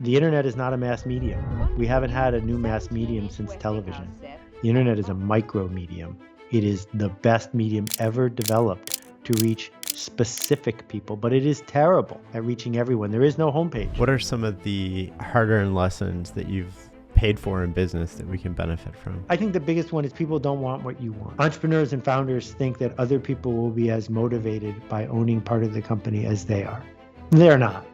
The internet is not a mass medium. We haven't had a new mass medium since television. The internet is a micro medium. It is the best medium ever developed to reach specific people, but it is terrible at reaching everyone. There is no homepage. What are some of the hard-earned lessons that you've paid for in business that we can benefit from? I think the biggest one is people don't want what you want. Entrepreneurs and founders think that other people will be as motivated by owning part of the company as they are. They're not.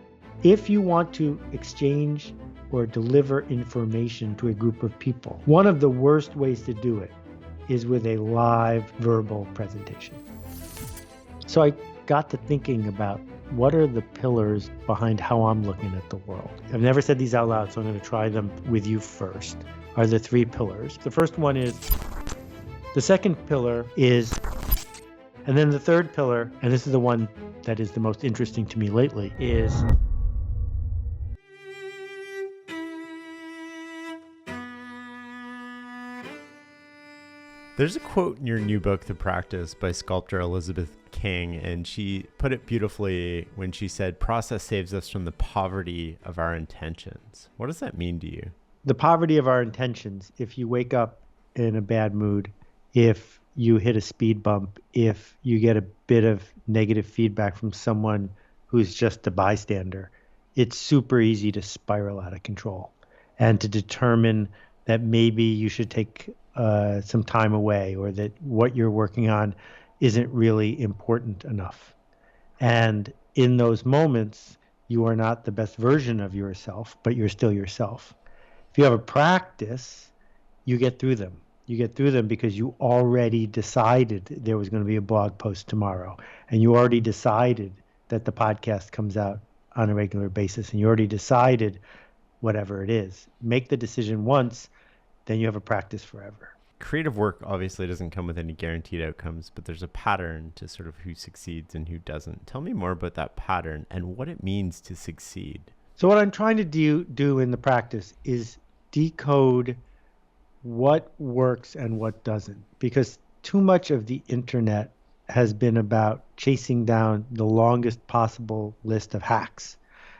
If you want to exchange or deliver information to a group of people, one of the worst ways to do it is with a live verbal presentation. So I got to thinking about what are the pillars behind how I'm looking at the world. I've never said these out loud, so I'm going to try them with you first. Are the three pillars. The first one is, the second pillar is, and then the third pillar, and this is the one that is the most interesting to me lately, is There's a quote in your new book, The Practice, by sculptor Elizabeth King, and she put it beautifully when she said, process saves us from the poverty of our intentions. What does that mean to you? the poverty of our intentions. If you wake up in a bad mood, if you hit a speed bump, if you get a bit of negative feedback from someone who's just a bystander, it's super easy to spiral out of control and to determine that maybe you should take some time away, or that what you're working on isn't really important enough. And in those moments, you are not the best version of yourself, but you're still yourself. If you have a practice, you get through them. You get through them because you already decided there was going to be a blog post tomorrow, and you already decided that the podcast comes out on a regular basis, and you already decided whatever it is. Make the decision once, then you have a practice forever. Creative work obviously doesn't come with any guaranteed outcomes, but there's a pattern to sort of who succeeds and who doesn't. Tell me more about that pattern and what it means to succeed. So what I'm trying to do in the practice is decode what works and what doesn't, because too much of the internet has been about chasing down the longest possible list of hacks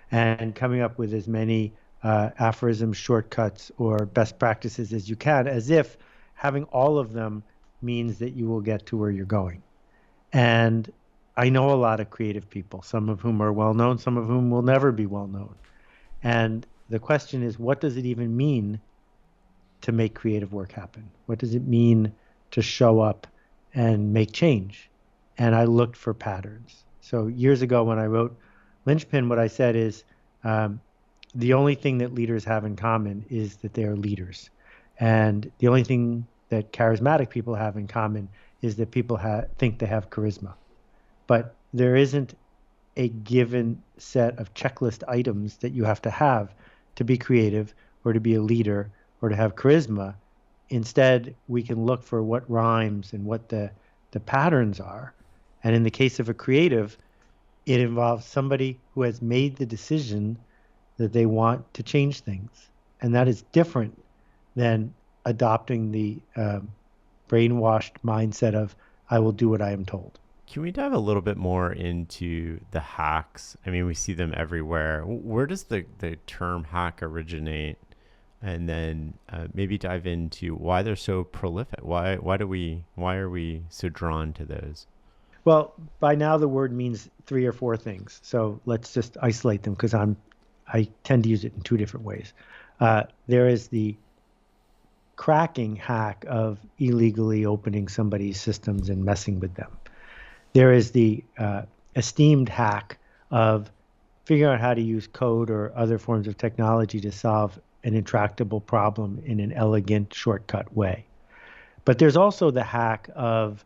and coming up with as many aphorisms, shortcuts, or best practices as you can, as if having all of them means that you will get to where you're going. And I know a lot of creative people, some of whom are well known, some of whom will never be well known. And the question is, what does it even mean to make creative work happen? What does it mean to show up and make change? And I looked for patterns. So years ago when I wrote Linchpin, what I said is, the only thing that leaders have in common is that they are leaders. And the only thing that charismatic people have in common is that people think they have charisma. But there isn't a given set of checklist items that you have to be creative or to be a leader or to have charisma. Instead, we can look for what rhymes and what the patterns are. And in the case of a creative, it involves somebody who has made the decision that they want to change things. And that is different than adopting the brainwashed mindset of, I will do what I am told. Can we dive a little bit more into the hacks? I mean, we see them everywhere. Where does the term hack originate? And then maybe dive into why they're so prolific. Why are we so drawn to those? Well, by now the word means 3 or 4 things. So let's just isolate them, because I tend to use it in 2 different ways. There is the cracking hack of illegally opening somebody's systems and messing with them. There is the esteemed hack of figuring out how to use code or other forms of technology to solve an intractable problem in an elegant, shortcut way. But there's also the hack of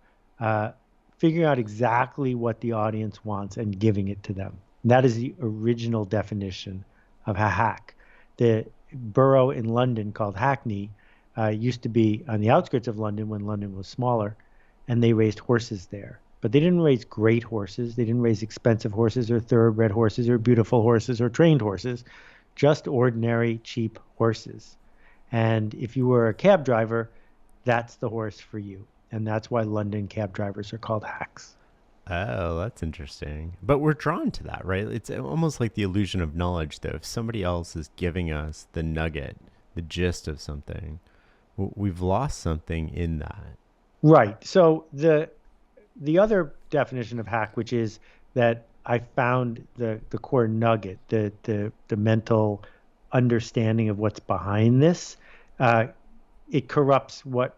figuring out exactly what the audience wants and giving it to them. That is the original definition of a hack. The borough in London called Hackney used to be on the outskirts of London when London was smaller, and they raised horses there. But they didn't raise great horses. They didn't raise expensive horses or thoroughbred horses or beautiful horses or trained horses, just ordinary, cheap horses. And if you were a cab driver, that's the horse for you. And that's why London cab drivers are called hacks. Oh, that's interesting. But we're drawn to that, right? It's almost like the illusion of knowledge, though. If somebody else is giving us the nugget, the gist of something, we've lost something in that. Right. So the other definition of hack, which is that I found the core nugget, the mental understanding of what's behind this, uh, it corrupts what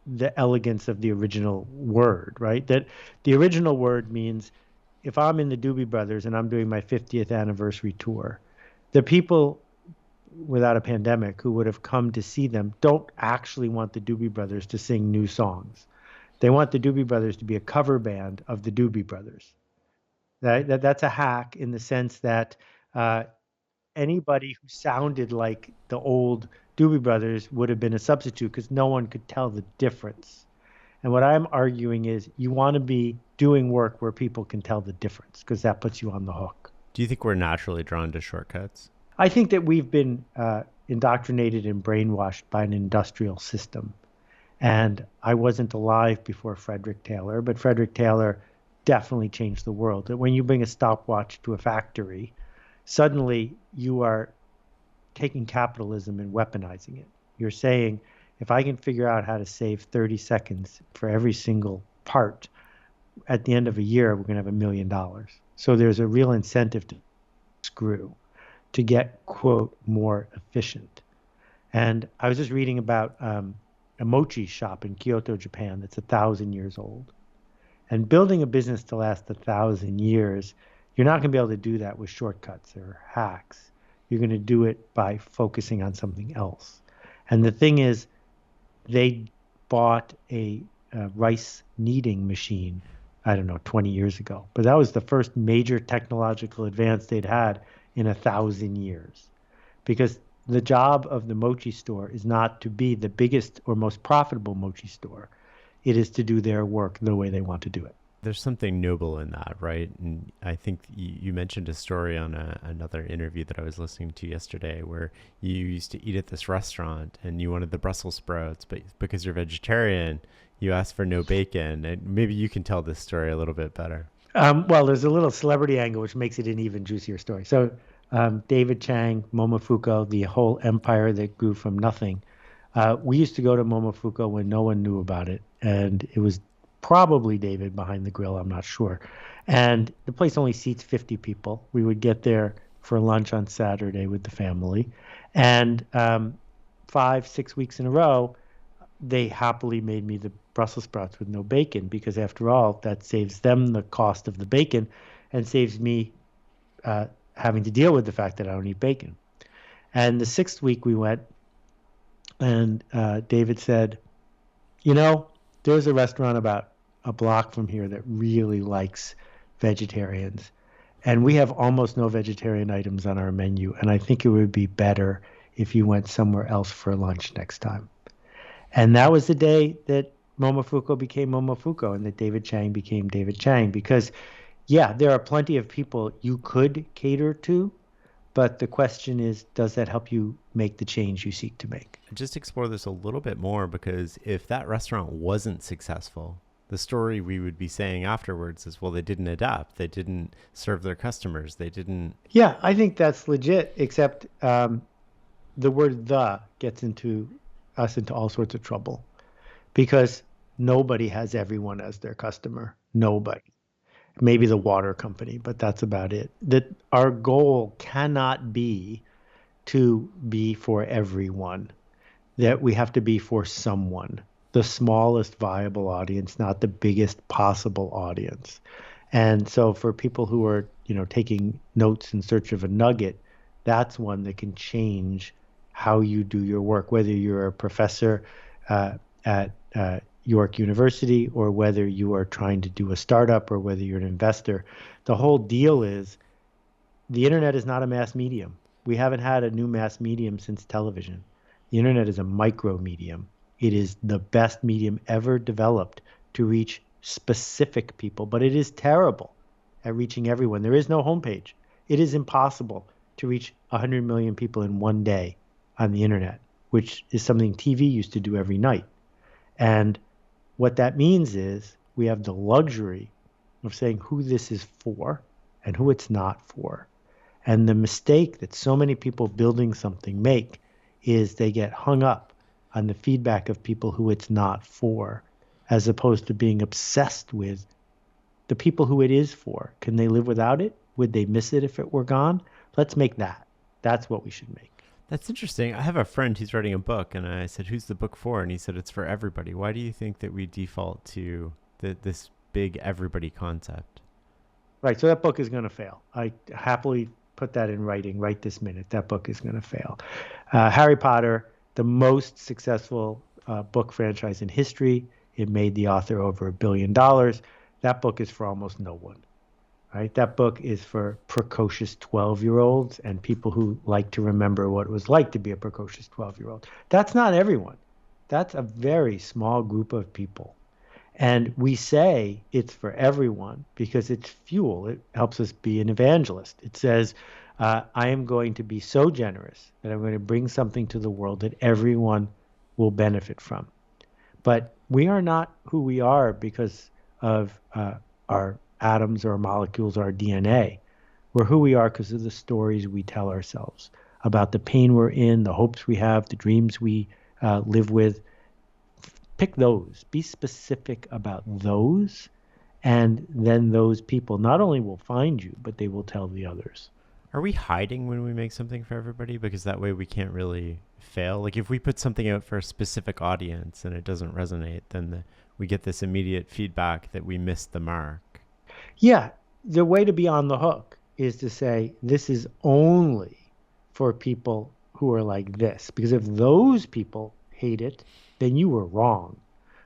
the elegance of the original word, right? That the original word means if I'm in the Doobie Brothers and I'm doing my 50th anniversary tour, the people without a pandemic who would have come to see them don't actually want the Doobie Brothers to sing new songs. They want the Doobie Brothers to be a cover band of the Doobie Brothers. That's a hack in the sense that uh, anybody who sounded like the old Doobie Brothers would have been a substitute because no one could tell the difference. And what I'm arguing is you want to be doing work where people can tell the difference because that puts you on the hook. Do you think we're naturally drawn to shortcuts? I think that we've been indoctrinated and brainwashed by an industrial system. And I wasn't alive before Frederick Taylor, but Frederick Taylor definitely changed the world. That when you bring a stopwatch to a factory, suddenly you are taking capitalism and weaponizing it. You're saying, if I can figure out how to save 30 seconds for every single part, at the end of a year, we're going to have $1 million. So there's a real incentive to screw to get, quote, more efficient. And I was just reading about a mochi shop in Kyoto, Japan, that's 1,000 years old. And building a business to last 1,000 years, you're not going to be able to do that with shortcuts or hacks. You're going to do it by focusing on something else. And the thing is, they bought a rice kneading machine, I don't know, 20 years ago. But that was the first major technological advance they'd had in 1,000 years. Because the job of the mochi store is not to be the biggest or most profitable mochi store. It is to do their work the way they want to do it. There's something noble in that, right? And I think you mentioned a story on another interview that I was listening to yesterday where you used to eat at this restaurant and you wanted the Brussels sprouts, but because you're vegetarian, you asked for no bacon. And maybe you can tell this story a little bit better. Well, there's a little celebrity angle, which makes it an even juicier story. So, David Chang, Momofuku, the whole empire that grew from nothing. We used to go to Momofuku when no one knew about it, and it was probably David behind the grill. I'm not sure. And the place only seats 50 people. We would get there for lunch on Saturday with the family, and 5, 6 weeks in a row, they happily made me the Brussels sprouts with no bacon because, after all, that saves them the cost of the bacon and saves me having to deal with the fact that I don't eat bacon. And the sixth week we went, and David said, you know, there's a restaurant about a block from here that really likes vegetarians. And we have almost no vegetarian items on our menu. And I think it would be better if you went somewhere else for lunch next time. And that was the day that Momofuku became Momofuku and that David Chang became David Chang. Because, yeah, there are plenty of people you could cater to, but the question is, does that help you make the change you seek to make? Just explore this a little bit more because if that restaurant wasn't successful, the story we would be saying afterwards is, well, they didn't adapt. They didn't serve their customers. They didn't. Yeah, I think that's legit, except the word "the" gets into us into all sorts of trouble because nobody has everyone as their customer. Nobody. Maybe the water company, but that's about it. That our goal cannot be to be for everyone, that we have to be for someone, the smallest viable audience, not the biggest possible audience. And so for people who are, taking notes in search of a nugget, that's one that can change how you do your work, whether you're a professor at York University or whether you are trying to do a startup or whether you're an investor. The whole deal is the internet is not a mass medium. We haven't had a new mass medium since television. The internet is a micro medium. It is the best medium ever developed to reach specific people, but it is terrible at reaching everyone. There is no homepage. It is impossible to reach 100 million people in one day on the internet, which is something TV used to do every night. And what that means is we have the luxury of saying who this is for and who it's not for. And the mistake that so many people building something make is they get hung up on the feedback of people who it's not for, as opposed to being obsessed with the people who it is for. Can they live without it? Would they miss it if it were gone? Let's make that. That's what we should make. That's interesting. I have a friend who's writing a book, and I said, "Who's the book for?" And he said, "It's for everybody." Why do you think that we default to this big everybody concept? Right. So that book is going to fail. I happily put that in writing right this minute. That book is going to fail. Harry Potter, the most successful book franchise in history. It made the author over $1 billion. That book is for almost no one. Right? That book is for precocious 12-year-olds and people who like to remember what it was like to be a precocious 12-year-old. That's not everyone. That's a very small group of people. And we say it's for everyone because it's fuel. It helps us be an evangelist. It says, I am going to be so generous that I'm going to bring something to the world that everyone will benefit from. But we are not who we are because of our atoms or molecules or our DNA. We're who we are because of the stories we tell ourselves about the pain we're in, the hopes we have, the dreams we live with. Pick those. Be specific about those. And then those people not only will find you, but they will tell the others. Are we hiding when we make something for everybody? Because that way we can't really fail. Like if we put something out for a specific audience and it doesn't resonate, then we get this immediate feedback that we missed the mark. Yeah, the way to be on the hook is to say, this is only for people who are like this. Because if those people hate it, then you were wrong.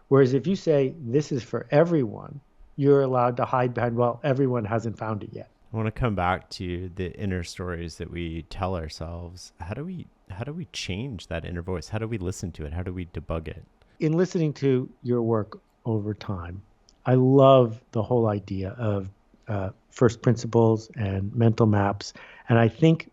Whereas if you say, this is for everyone, you're allowed to hide behind, well, everyone hasn't found it yet. I want to come back to the inner stories that we tell ourselves. How do we change that inner voice? How do we listen to it? How do we debug it? In listening to your work over time, I love the whole idea of first principles and mental maps. And I think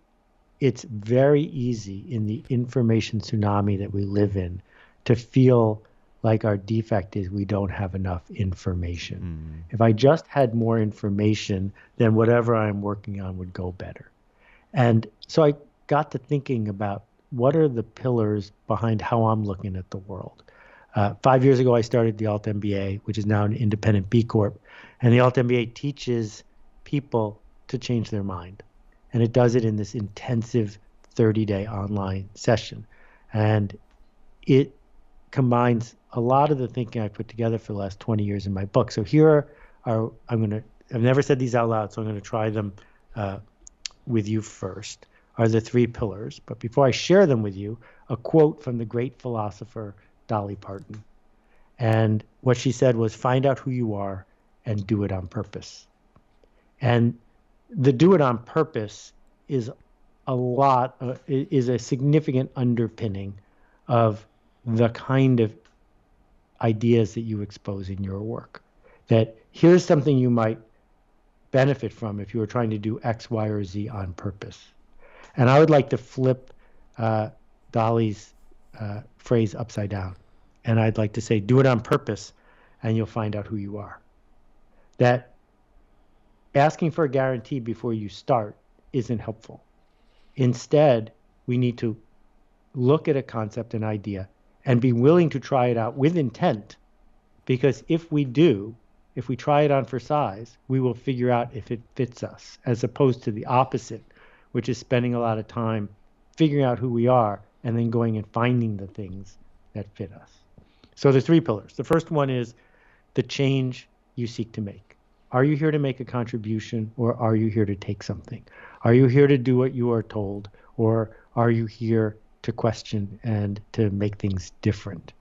it's very easy in the information tsunami that we live in to feel like our defect is we don't have enough information. If I just had more information, then whatever I'm working on would go better. And so I got to thinking about what are the pillars behind how I'm looking at the world. 5 years ago, I started the Alt MBA, which is now an independent B Corp. And the Alt MBA teaches people to change their mind. And it does it in this intensive 30-day online session. And it combines a lot of the thinking I put together for the last 20 years in my book. So here are, I've never said these out loud, so I'm going to try them with you first, are the three pillars. But before I share them with you, a quote from the great philosopher Dolly Parton. And what she said was, find out who you are and do it on purpose. And the do it on purpose is is a significant underpinning of the kind of ideas that you expose in your work. That here's something you might benefit from if you were trying to do X, Y, or Z on purpose. And I would like to flip Dolly's phrase upside down. And I'd like to say, do it on purpose, and you'll find out who you are. That asking for a guarantee before you start isn't helpful. Instead, we need to look at a concept, an idea, and be willing to try it out with intent. Because if we try it on for size, we will figure out if it fits us, as opposed to the opposite, which is spending a lot of time figuring out who we are and then going and finding the things that fit us. So the three pillars. The first one is the change you seek to make. Are you here to make a contribution, or are you here to take something? Are you here to do what you are told, or are you here to question and to make things different?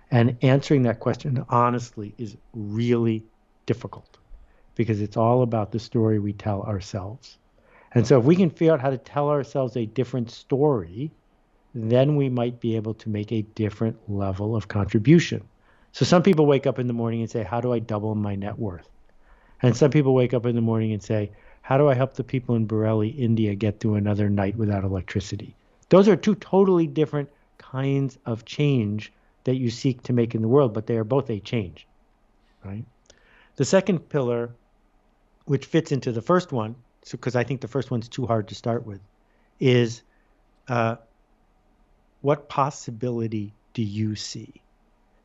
And answering that question honestly is really difficult because it's all about the story we tell ourselves. And so if we can figure out how to tell ourselves a different story, then we might be able to make a different level of contribution. So some people wake up in the morning and say, how do I double my net worth? And some people wake up in the morning and say, how do I help the people in Bareilly, India get through another night without electricity? Those are two totally different kinds of change that you seek to make in the world, but they are both a change, right? The second pillar which fits into the first one, so because I think the first one's too hard to start with, is uh, what possibility do you see?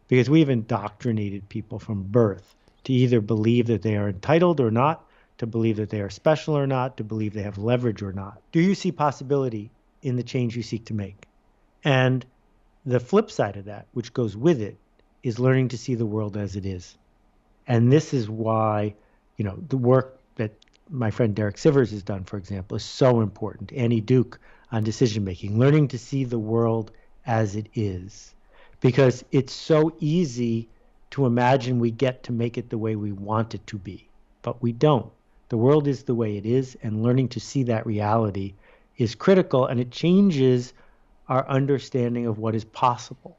Because we've indoctrinated people from birth to either believe that they are entitled or not, to believe that they are special or not, to believe they have leverage or not. Do you see possibility in the change you seek to make? And the flip side of that, which goes with it, is learning to see the world as it is. And this is why, the work that my friend Derek Sivers has done, for example, is so important. Annie Duke on decision making, learning to see the world as it is. Because it's so easy to imagine we get to make it the way we want it to be, but we don't. The world is the way it is, and learning to see that reality is critical, and it changes our understanding of what is possible.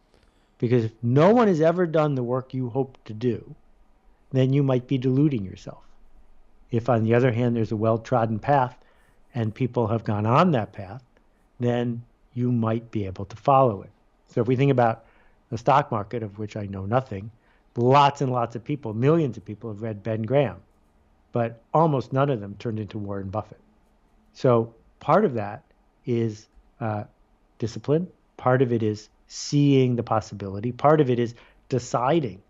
Because if no one has ever done the work you hope to do, then you might be deluding yourself. If, on the other hand, there's a well-trodden path and people have gone on that path, then you might be able to follow it. So if we think about the stock market, of which I know nothing, lots and lots of people, millions of people have read Ben Graham, but almost none of them turned into Warren Buffett. So part of that is discipline. Part of it is seeing the possibility. Part of it is deciding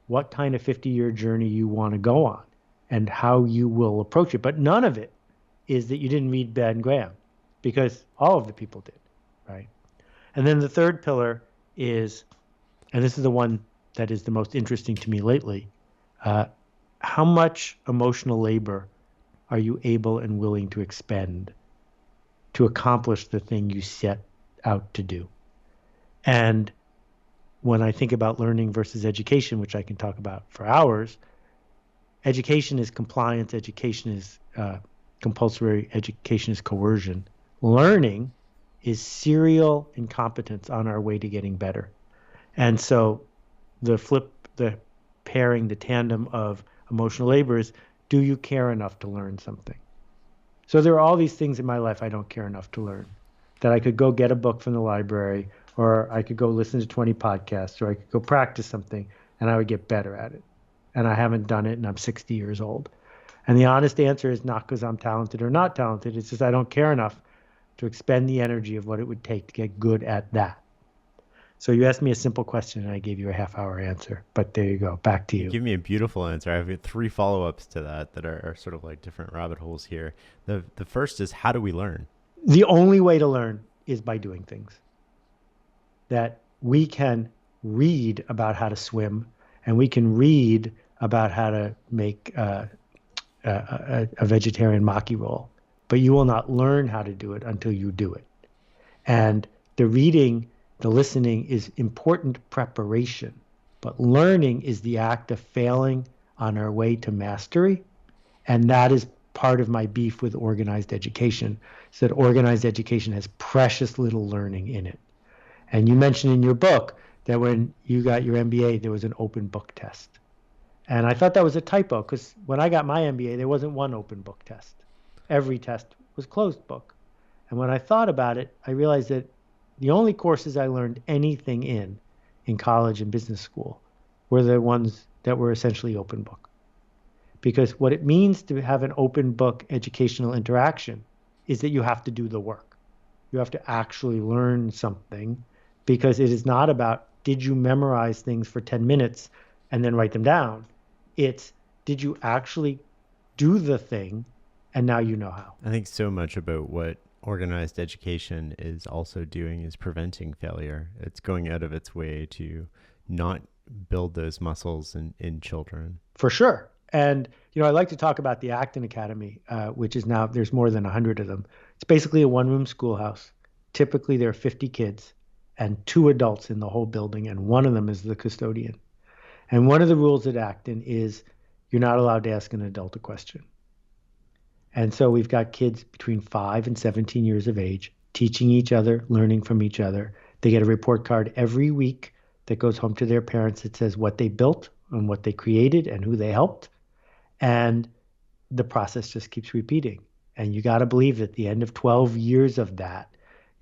what kind of 50-year journey you want to go on and how you will approach it. But none of it is that you didn't read Ben Graham, because all of the people did, right? And then the third pillar is, and this is the one that is the most interesting to me lately, how much emotional labor are you able and willing to expend to accomplish the thing you set out to do? And when I think about learning versus education, which I can talk about for hours, education is compliance, education is compulsory, education is coercion. Learning is serial incompetence on our way to getting better. And so the pairing, the tandem of emotional labor is, do you care enough to learn something? So there are all these things in my life I don't care enough to learn, that I could go get a book from the library, or I could go listen to 20 podcasts, or I could go practice something and I would get better at it. And I haven't done it, and I'm 60 years old. And the honest answer is not because I'm talented or not talented. It's just I don't care enough to expend the energy of what it would take to get good at that. So you asked me a simple question and I gave you a half-hour answer. But there you go. Back to You you. give me a beautiful answer. I have three follow-ups to that are sort of like different rabbit holes here. The first is, how do we learn? The only way to learn is by doing things. That we can read about how to swim, and we can read about how to make a vegetarian maki roll, but you will not learn how to do it until you do it. And the reading, the listening is important preparation, but learning is the act of failing on our way to mastery. And that is part of my beef with organized education, is that organized education has precious little learning in it. And you mentioned in your book that when you got your MBA, there was an open book test. And I thought that was a typo, because when I got my MBA, there wasn't one open book test. Every test was closed book. And when I thought about it, I realized that the only courses I learned anything in college and business school, were the ones that were essentially open book. Because what it means to have an open book educational interaction is that you have to do the work. You have to actually learn something, because it is not about, did you memorize things for 10 minutes and then write them down? It's, did you actually do the thing and now you know how? I think so much about what organized education is also doing is preventing failure. It's going out of its way to not build those muscles in children. For sure. And, I like to talk about the Acton Academy, which is now, there's more than 100 of them. It's basically a one-room schoolhouse. Typically, there are 50 kids and 2 adults in the whole building, and one of them is the custodian. And one of the rules at Acton is you're not allowed to ask an adult a question. And so we've got kids between 5 and 17 years of age teaching each other, learning from each other. They get a report card every week that goes home to their parents that says what they built and what they created and who they helped. And the process just keeps repeating. And you got to believe that at the end of 12 years of that,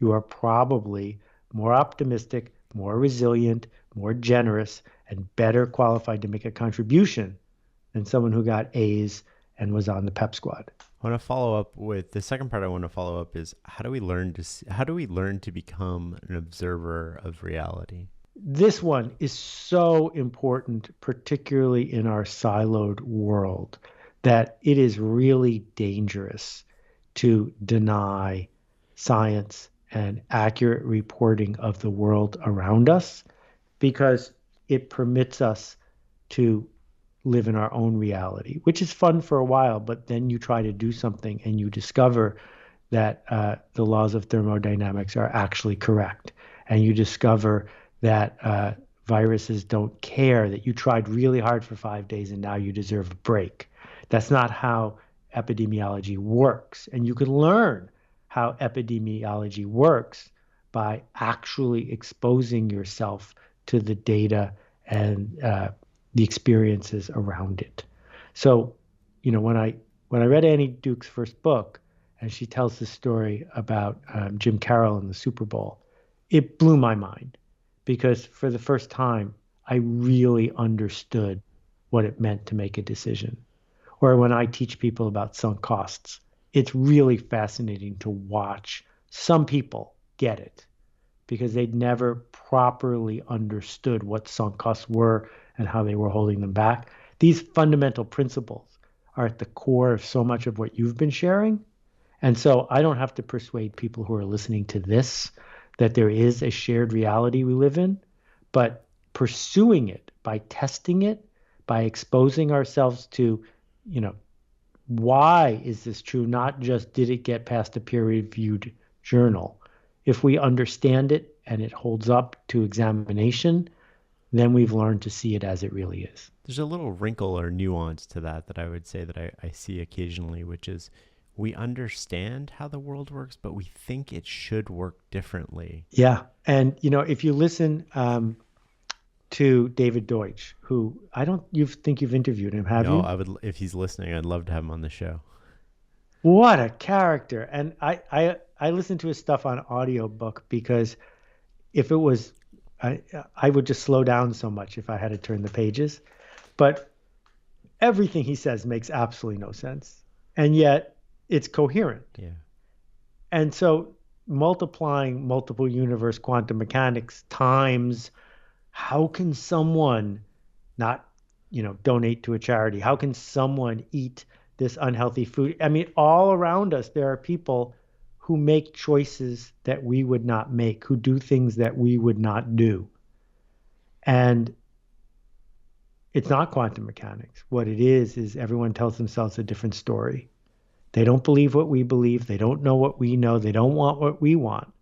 you are probably more optimistic, more resilient, more generous, and better qualified to make a contribution than someone who got A's and was on the PEP squad. I want to follow up with the second part. I want to follow up is how do we learn to become an observer of reality? This one is so important, particularly in our siloed world, that it is really dangerous to deny science and accurate reporting of the world around us because it permits us to live in our own reality, which is fun for a while, but then you try to do something and you discover that the laws of thermodynamics are actually correct. And you discover that viruses don't care, that you tried really hard for 5 days and now you deserve a break. That's not how epidemiology works. And you can learn how epidemiology works by actually exposing yourself to the data and the experiences around it. So, when I read Annie Duke's first book, and she tells the story about Jim Carroll in the Super Bowl, it blew my mind because for the first time, I really understood what it meant to make a decision. Or when I teach people about sunk costs, it's really fascinating to watch some people get it because they'd never properly understood what sunk costs were and how they were holding them back. These fundamental principles are at the core of so much of what you've been sharing. And so I don't have to persuade people who are listening to this that there is a shared reality we live in, but pursuing it by testing it, by exposing ourselves to, you know, why is this true? Not just did it get past a peer-reviewed journal. If we understand it and it holds up to examination, then we've learned to see it as it really is. There's a little wrinkle or nuance to that I would say that I see occasionally, which is we understand how the world works, but we think it should work differently. Yeah. And, if you listen to David Deutsch, who you think you've interviewed him, have No, you? I would, if he's listening, I'd love to have him on the show. What a character. And I listen to his stuff on audiobook because if it was, I would just slow down so much if I had to turn the pages. But everything he says makes absolutely no sense. And yet it's coherent. Yeah. And so multiplying multiple universe quantum mechanics times how can someone not, donate to a charity? How can someone eat this unhealthy food? I mean, all around us, there are people who make choices that we would not make, who do things that we would not do. And it's not quantum mechanics. What it is everyone tells themselves a different story. They don't believe what we believe. They don't know what we know. They don't want what we want.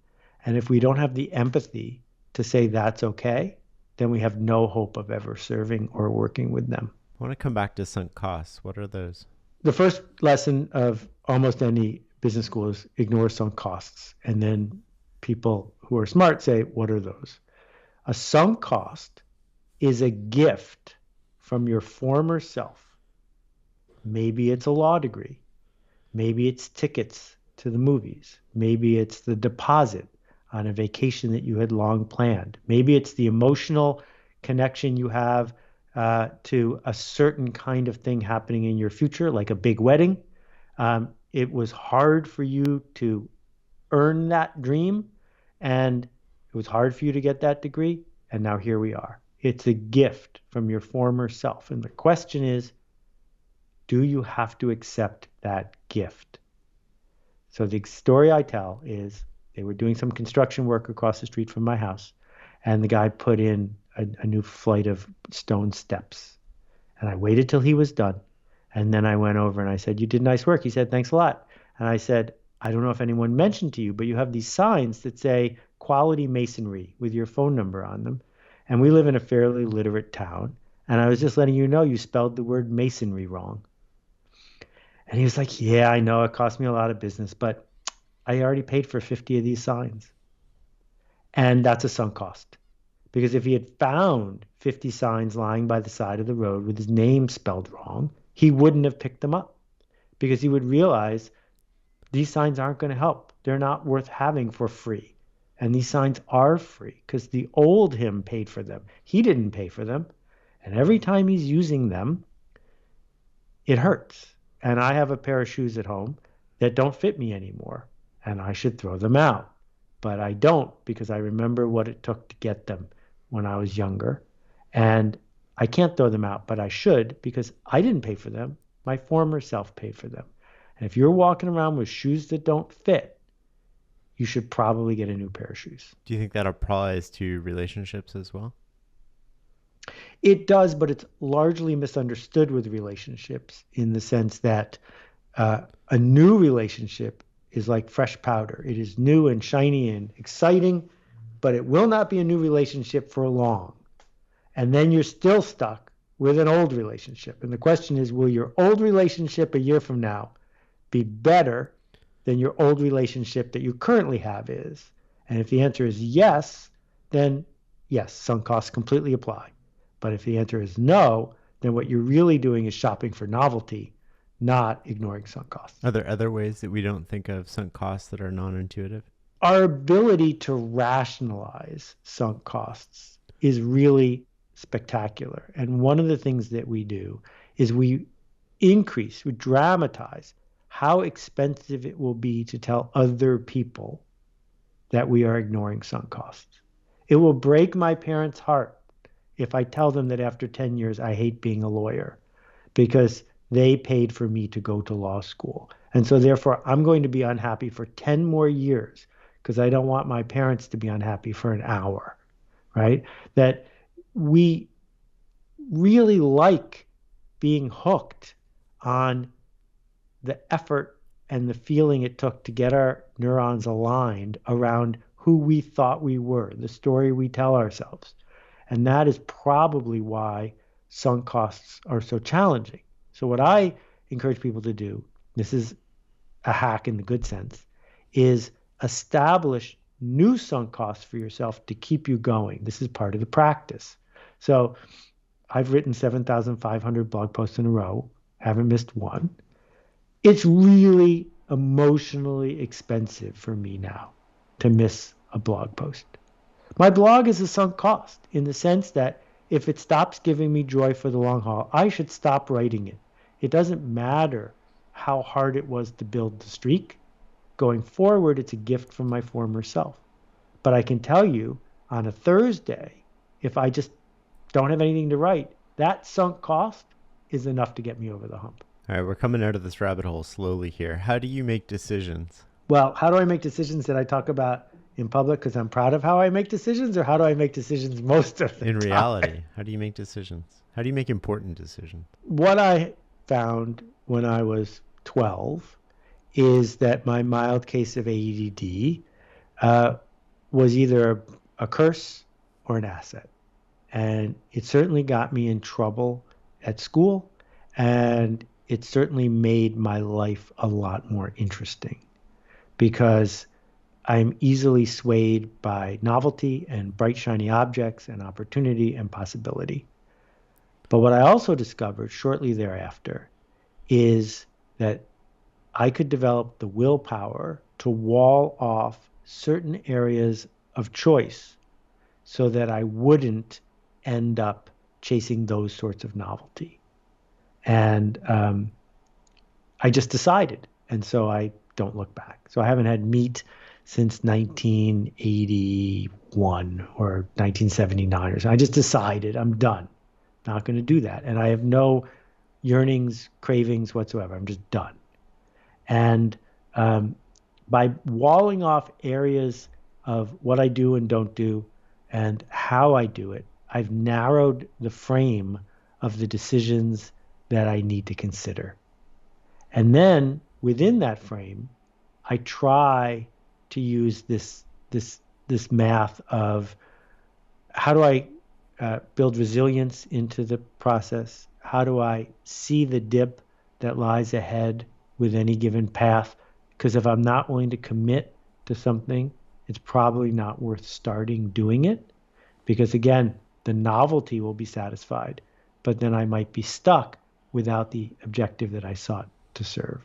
And if we don't have the empathy to say that's okay, then we have no hope of ever serving or working with them. I want to come back to sunk costs. What are those? The first lesson of almost any business school is ignore sunk costs. And then people who are smart say, what are those? A sunk cost is a gift from your former self. Maybe it's a law degree. Maybe it's tickets to the movies. Maybe it's the deposit on a vacation that you had long planned. Maybe it's the emotional connection you have to a certain kind of thing happening in your future, like a big wedding. It was hard for you to earn that dream, and it was hard for you to get that degree, and now here we are. It's a gift from your former self. And the question is, do you have to accept that gift? So the story I tell is they were doing some construction work across the street from my house, and the guy put in a new flight of stone steps. And I waited till he was done. And then I went over and I said, you did nice work. He said, thanks a lot. And I said, I don't know if anyone mentioned to you, but you have these signs that say quality masonry with your phone number on them. And we live in a fairly literate town. And I was just letting you know you spelled the word masonry wrong. And he was like, yeah, I know it cost me a lot of business, but I already paid for 50 of these signs. And that's a sunk cost. Because if he had found 50 signs lying by the side of the road with his name spelled wrong, he wouldn't have picked them up. Because he would realize these signs aren't going to help. They're not worth having for free. And these signs are free because the old him paid for them. He didn't pay for them. And every time he's using them, it hurts. and I have a pair of shoes at home that don't fit me anymore, and I should throw them out. But I don't because I remember what it took to get them when I was younger. And I can't throw them out, but I should because I didn't pay for them. My former self paid for them. And if you're walking around with shoes that don't fit, you should probably get a new pair of shoes. Do you think that applies to relationships as well? It does, but it's largely misunderstood with relationships in the sense that a new relationship is like fresh powder. It is new and shiny and exciting, but it will not be a new relationship for long. And then you're still stuck with an old relationship. And the question is, will your old relationship a year from now be better than your old relationship that you currently have is? And if the answer is yes, then yes, sunk costs completely apply. But if the answer is no, then what you're really doing is shopping for novelty, not ignoring sunk costs. Are there other ways that we don't think of sunk costs that are non-intuitive? Our ability to rationalize sunk costs is really spectacular. And one of the things that we do is we dramatize how expensive it will be to tell other people that we are ignoring sunk costs. It will break my parents' heart if I tell them that after 10 years I hate being a lawyer because they paid for me to go to law school. And so therefore I'm going to be unhappy for 10 more years because I don't want my parents to be unhappy for an hour, right? That we really like being hooked on the effort and the feeling it took to get our neurons aligned around who we thought we were, the story we tell ourselves. And that is probably why sunk costs are so challenging. So what I encourage people to do, this is a hack in the good sense, is establish new sunk costs for yourself to keep you going. This is part of the practice. So I've written 7,500 blog posts in a row, haven't missed one. It's really emotionally expensive for me now to miss a blog post. My blog is a sunk cost in the sense that if it stops giving me joy for the long haul, I should stop writing it. It doesn't matter how hard it was to build the streak. Going forward, it's a gift from my former self. But I can tell you on a Thursday, if I just don't have anything to write, that sunk cost is enough to get me over the hump. All right, we're coming out of this rabbit hole slowly here. How do you make decisions? Well, how do I make decisions that I talk about in public because I'm proud of how I make decisions, or how do I make decisions most of the time? In reality, how do you make decisions? How do you make important decisions? What I found when I was 12 is that my mild case of ADD was either a curse or an asset. And it certainly got me in trouble at school, and it certainly made my life a lot more interesting because I'm easily swayed by novelty and bright, shiny objects and opportunity and possibility. But what I also discovered shortly thereafter is that I could develop the willpower to wall off certain areas of choice so that I wouldn't end up chasing those sorts of novelty. And I just decided. And so I don't look back. So I haven't had meat since 1981 or 1979 or so. I just decided I'm done. Not going to do that. And I have no yearnings, cravings whatsoever. I'm just done. And by walling off areas of what I do and don't do and how I do it, I've narrowed the frame of the decisions that I need to consider. And then within that frame, I try to use this math of how do I build resilience into the process? How do I see the dip that lies ahead with any given path? Because if I'm not willing to commit to something, it's probably not worth starting doing it. Because again, the novelty will be satisfied, but then I might be stuck without the objective that I sought to serve.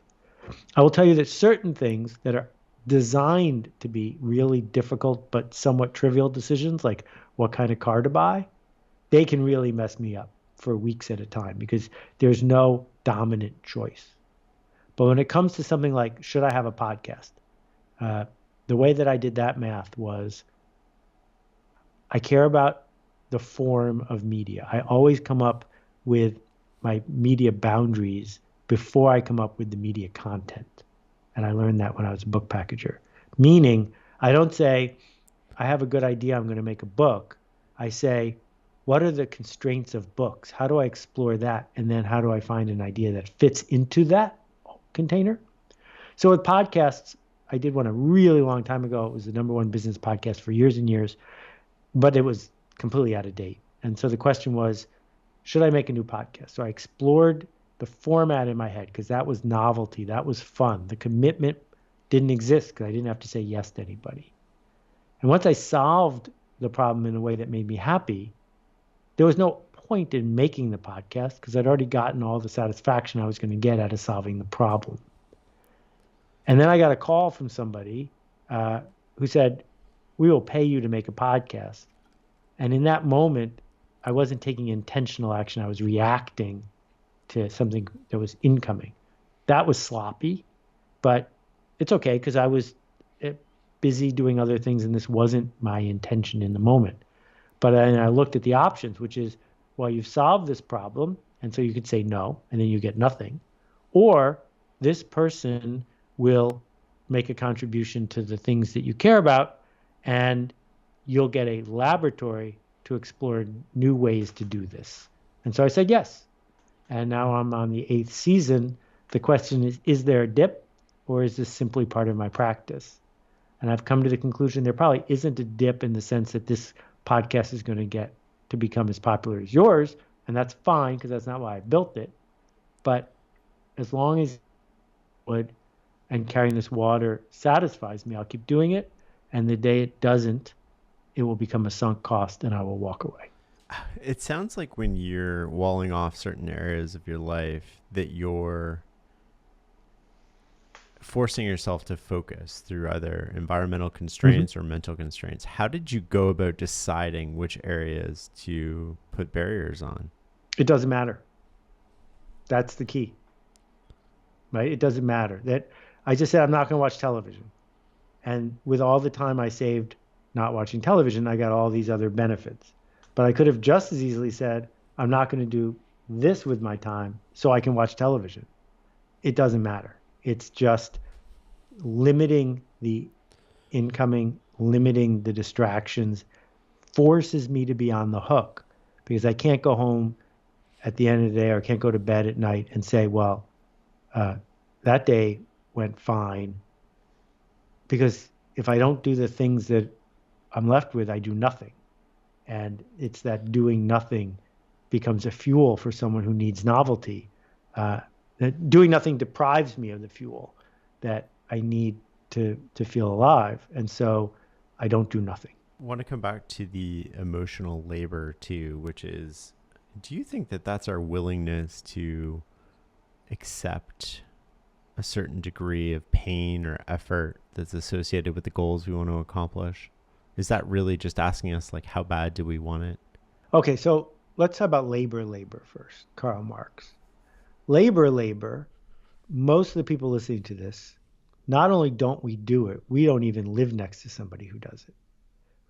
I will tell you that certain things that are designed to be really difficult but somewhat trivial decisions, like what kind of car to buy, they can really mess me up for weeks at a time because there's no dominant choice. But when it comes to something like, should I have a podcast? Uh, the way that I did that math was I care about the form of media. I always come up with my media boundaries before I come up with the media content. And I learned that when I was a book packager. Meaning, I don't say, I have a good idea, I'm going to make a book. I say, what are the constraints of books? How do I explore that? And then how do I find an idea that fits into that container? So with podcasts, I did one a really long time ago. It was the number one business podcast for years and years, but it was completely out of date. And so the question was, should I make a new podcast? So I explored the format in my head because that was novelty. That was fun. The commitment didn't exist because I didn't have to say yes to anybody. And once I solved the problem in a way that made me happy, there was no point in making the podcast because I'd already gotten all the satisfaction I was going to get out of solving the problem. And then I got a call from somebody who said, we will pay you to make a podcast. And in that moment, I wasn't taking intentional action. I was reacting to something that was incoming. That was sloppy, but it's okay because I was busy doing other things and this wasn't my intention in the moment. But then I looked at the options, which is, well, you've solved this problem. And so you could say no, and then you get nothing. Or this person will make a contribution to the things that you care about, and you'll get a laboratory to explore new ways to do this. And so I said yes. And now I'm on the 8th season. The question is there a dip, or is this simply part of my practice? And I've come to the conclusion there probably isn't a dip in the sense that this podcast is going to get to become as popular as yours. And that's fine because that's not why I built it. But as long as wood and carrying this water satisfies me, I'll keep doing it. And the day it doesn't, it will become a sunk cost and I will walk away. It sounds like when you're walling off certain areas of your life that you're forcing yourself to focus through either environmental constraints or mental constraints. How did you go about deciding which areas to put barriers on? It doesn't matter. That's the key, right? It doesn't matter. That I just said I'm not going to watch television. And with all the time I saved not watching television, I got all these other benefits. But I could have just as easily said, I'm not going to do this with my time so I can watch television. It doesn't matter. It's just limiting the incoming, limiting the distractions, forces me to be on the hook because I can't go home at the end of the day or can't go to bed at night and say, well, that day went fine. Because if I don't do the things that I'm left with, I do nothing. And it's that doing nothing becomes a fuel for someone who needs novelty. Doing nothing deprives me of the fuel that I need to feel alive. And so I don't do nothing. I want to come back to the emotional labor too, which is, do you think that that's our willingness to accept a certain degree of pain or effort that's associated with the goals we want to accomplish? Is that really just asking us, like, how bad do we want it? Okay, so let's talk about labor first. Karl Marx. Labor, most of the people listening to this, not only don't we do it, we don't even live next to somebody who does it,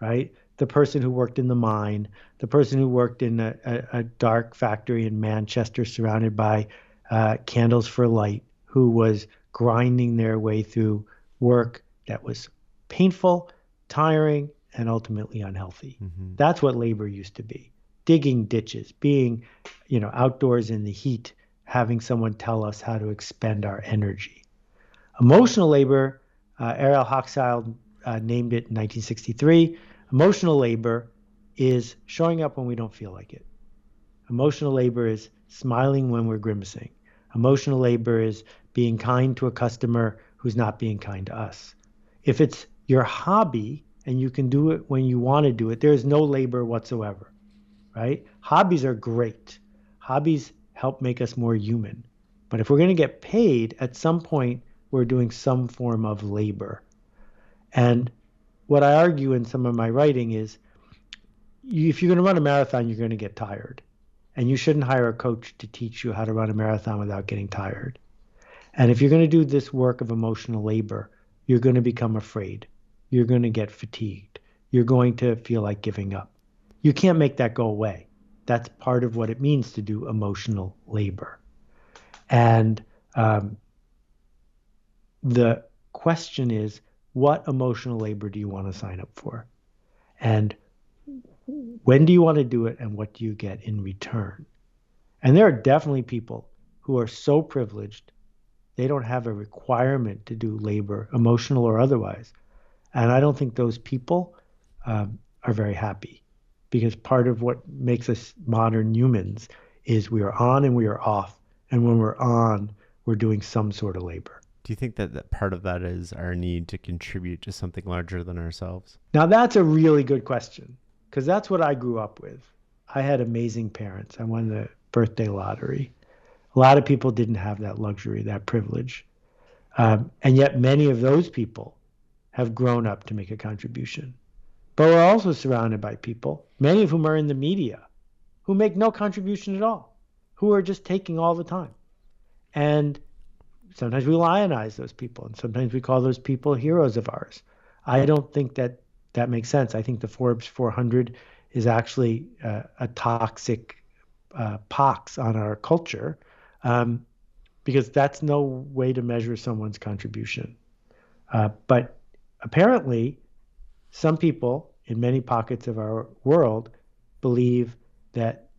right? The person who worked in the mine, the person who worked in a dark factory in Manchester surrounded by candles for light, who was grinding their way through work that was painful, tiring, and ultimately unhealthy. Mm-hmm. That's what labor used to be. Digging ditches, being, outdoors in the heat, having someone tell us how to expend our energy. Emotional labor, Ariel Hochschild named it in 1963. Emotional labor is showing up when we don't feel like it. Emotional labor is smiling when we're grimacing. Emotional labor is being kind to a customer who's not being kind to us. If it's your hobby and you can do it when you want to do it, there is no labor whatsoever, right? Hobbies are great. Hobbies help make us more human. But if we're going to get paid, at some point, we're doing some form of labor. And what I argue in some of my writing is, if you're going to run a marathon, you're going to get tired. And you shouldn't hire a coach to teach you how to run a marathon without getting tired. And if you're going to do this work of emotional labor, you're going to become afraid. You're going to get fatigued. You're going to feel like giving up. You can't make that go away. That's part of what it means to do emotional labor. And um, the question is, what emotional labor do you want to sign up for? And when do you want to do it? And what do you get in return? And there are definitely people who are so privileged, they don't have a requirement to do labor, emotional or otherwise. And I don't think those people are very happy because part of what makes us modern humans is we are on and we are off. And when we're on, we're doing some sort of labor. Do you think that, that part of that is our need to contribute to something larger than ourselves? Now, that's a really good question because that's what I grew up with. I had amazing parents. I won the birthday lottery. A lot of people didn't have that luxury, that privilege. And yet, many of those people have grown up to make a contribution. But we're also surrounded by people, many of whom are in the media, who make no contribution at all, who are just taking all the time. And sometimes we lionize those people, and sometimes we call those people heroes of ours. I don't think that that makes sense. I think the Forbes 400 is actually a toxic pox on our culture um, because that's no way to measure someone's contribution. But apparently, some people in many pockets of our world believe that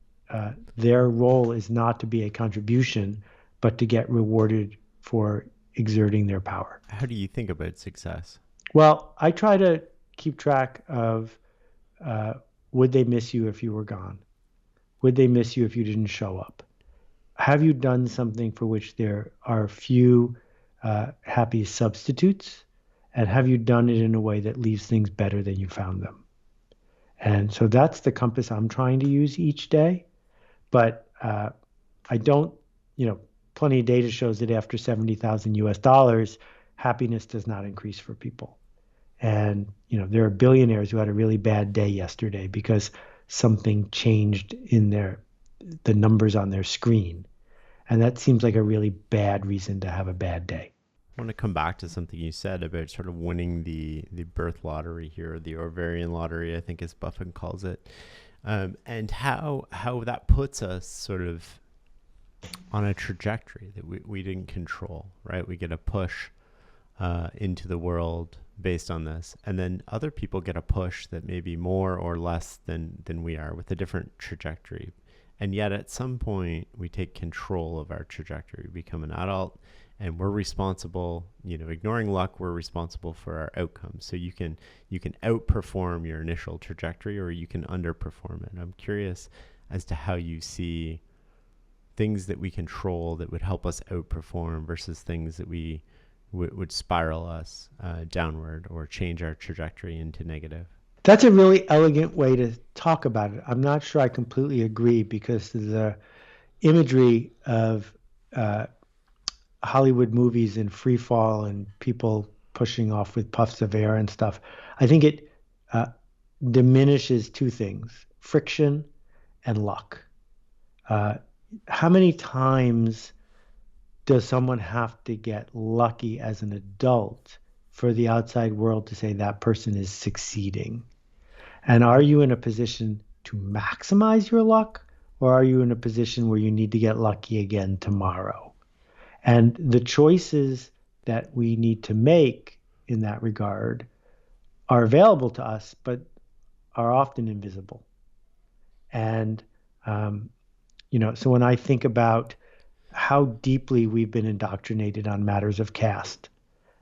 their role is not to be a contribution, but to get rewarded for exerting their power. How do you think about success? Well, I try to keep track of uh, would they miss you if you were gone? Would they miss you if you didn't show up? Have you done something for which there are few happy substitutes? And have you done it in a way that leaves things better than you found them? And so that's the compass I'm trying to use each day. But I don't, you know, plenty of data shows that after 70,000 US dollars, happiness does not increase for people. And, you know, there are billionaires who had a really bad day yesterday because something changed in the numbers on their screen. And that seems like a really bad reason to have a bad day. I want to come back to something you said about sort of winning the birth lottery here, the ovarian lottery, I think as Buffett calls it, and how that puts us sort of on a trajectory that we didn't control, right? We get a push into the world based on this, and then other people get a push that may be more or less than we are with a different trajectory. And yet at some point we take control of our trajectory, we become an adult, and we're responsible, you know, ignoring luck, we're responsible for our outcomes. So you can outperform your initial trajectory or you can underperform it. I'm curious as to how you see things that we control that would help us outperform versus things that we would spiral us downward or change our trajectory into negative. That's a really elegant way to talk about it. I'm not sure I completely agree because the imagery of Hollywood movies in free fall and people pushing off with puffs of air and stuff, I think it uh, diminishes two things: friction and luck. Uh, how many times does someone have to get lucky as an adult for the outside world to say that person is succeeding? And are you in a position to maximize your luck, or are you in a position where you need to get lucky again tomorrow? And the choices that we need to make in that regard are available to us, but are often invisible. And, um, you know, so when I think about how deeply we've been indoctrinated on matters of caste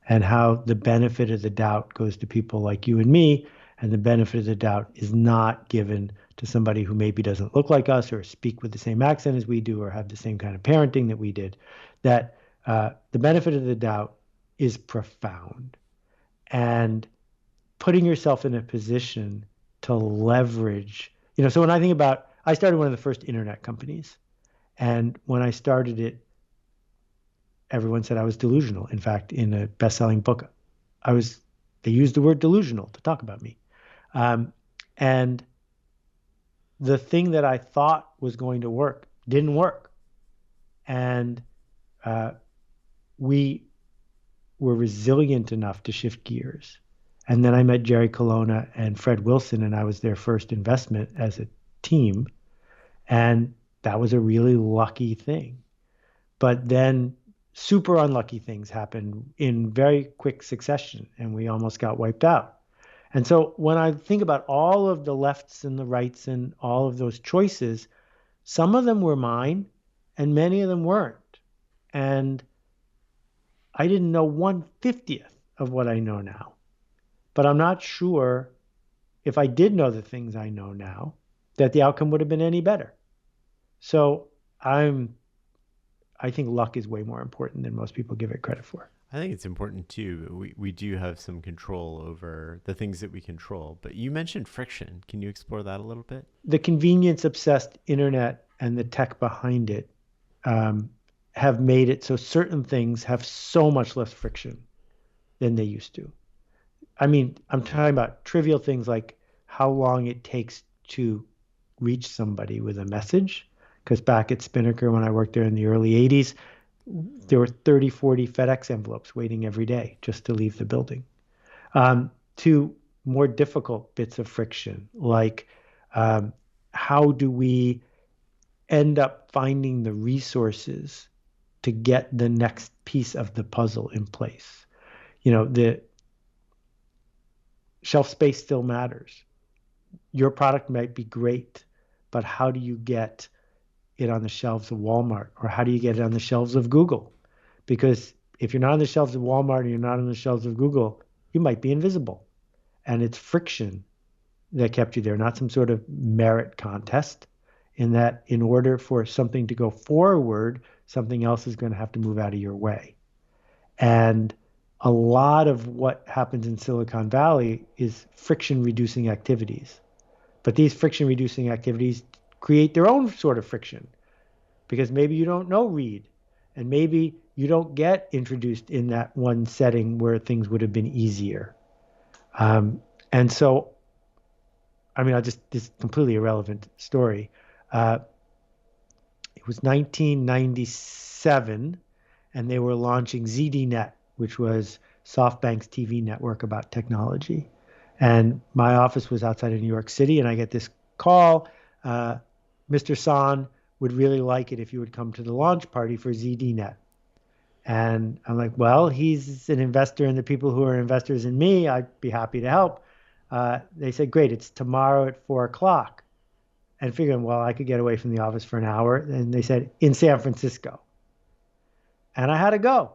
and how the benefit of the doubt goes to people like you and me, and the benefit of the doubt is not given to somebody who maybe doesn't look like us or speak with the same accent as we do or have the same kind of parenting that we did, that the benefit of the doubt is profound. And putting yourself in a position to leverage, you know, so when I think about, I started one of the first internet companies. And when I started it, everyone said I was delusional. In fact, in a best-selling book, they used the word delusional to talk about me. Um, and the thing that I thought was going to work didn't work. And we were resilient enough to shift gears. And then I met Jerry Colonna and Fred Wilson, and I was their first investment as a team. And that was a really lucky thing. But then super unlucky things happened in very quick succession, and we almost got wiped out. And so when I think about all of the lefts and the rights and all of those choices, some of them were mine and many of them weren't. And I didn't know 1/50th of what I know now. But I'm not sure if I did know the things I know now, that the outcome would have been any better. So I think luck is way more important than most people give it credit for. I think it's important too. We do have some control over the things that we control. But you mentioned friction. Can you explore that a little bit? The convenience obsessed internet and the tech behind it have made it so certain things have so much less friction than they used to. I mean, I'm talking about trivial things like how long it takes to reach somebody with a message. Because back at Spinnaker, when I worked there in the early 80s, there were 30, 40 FedEx envelopes waiting every day just to leave the building. To more difficult bits of friction, like how do we end up finding the resources to get the next piece of the puzzle in place? The shelf space still matters. Your product might be great, but how do you get it on the shelves of Walmart, or how do you get it on the shelves of Google? Because if you're not on the shelves of Walmart and you're not on the shelves of Google, you might be invisible. And it's friction that kept you there, not some sort of merit contest. In that, in order for something to go forward, something else is going to have to move out of your way. And a lot of what happens in Silicon Valley is friction reducing activities. But these friction reducing activities create their own sort of friction, because maybe you don't know read, and maybe you don't get introduced in that one setting where things would have been easier. And so, I mean, this completely irrelevant story. It was 1997, and they were launching ZDNet, which was SoftBank's TV network about technology. And my office was outside of New York City, and I get this call. Mr. San would really like it if you would come to the launch party for ZDNet. And I'm like, well, he's an investor in the people who are investors in me. I'd be happy to help. They said, great, it's tomorrow at 4:00. And figuring, well, I could get away from the office for an hour. And they said, in San Francisco. And I had to go.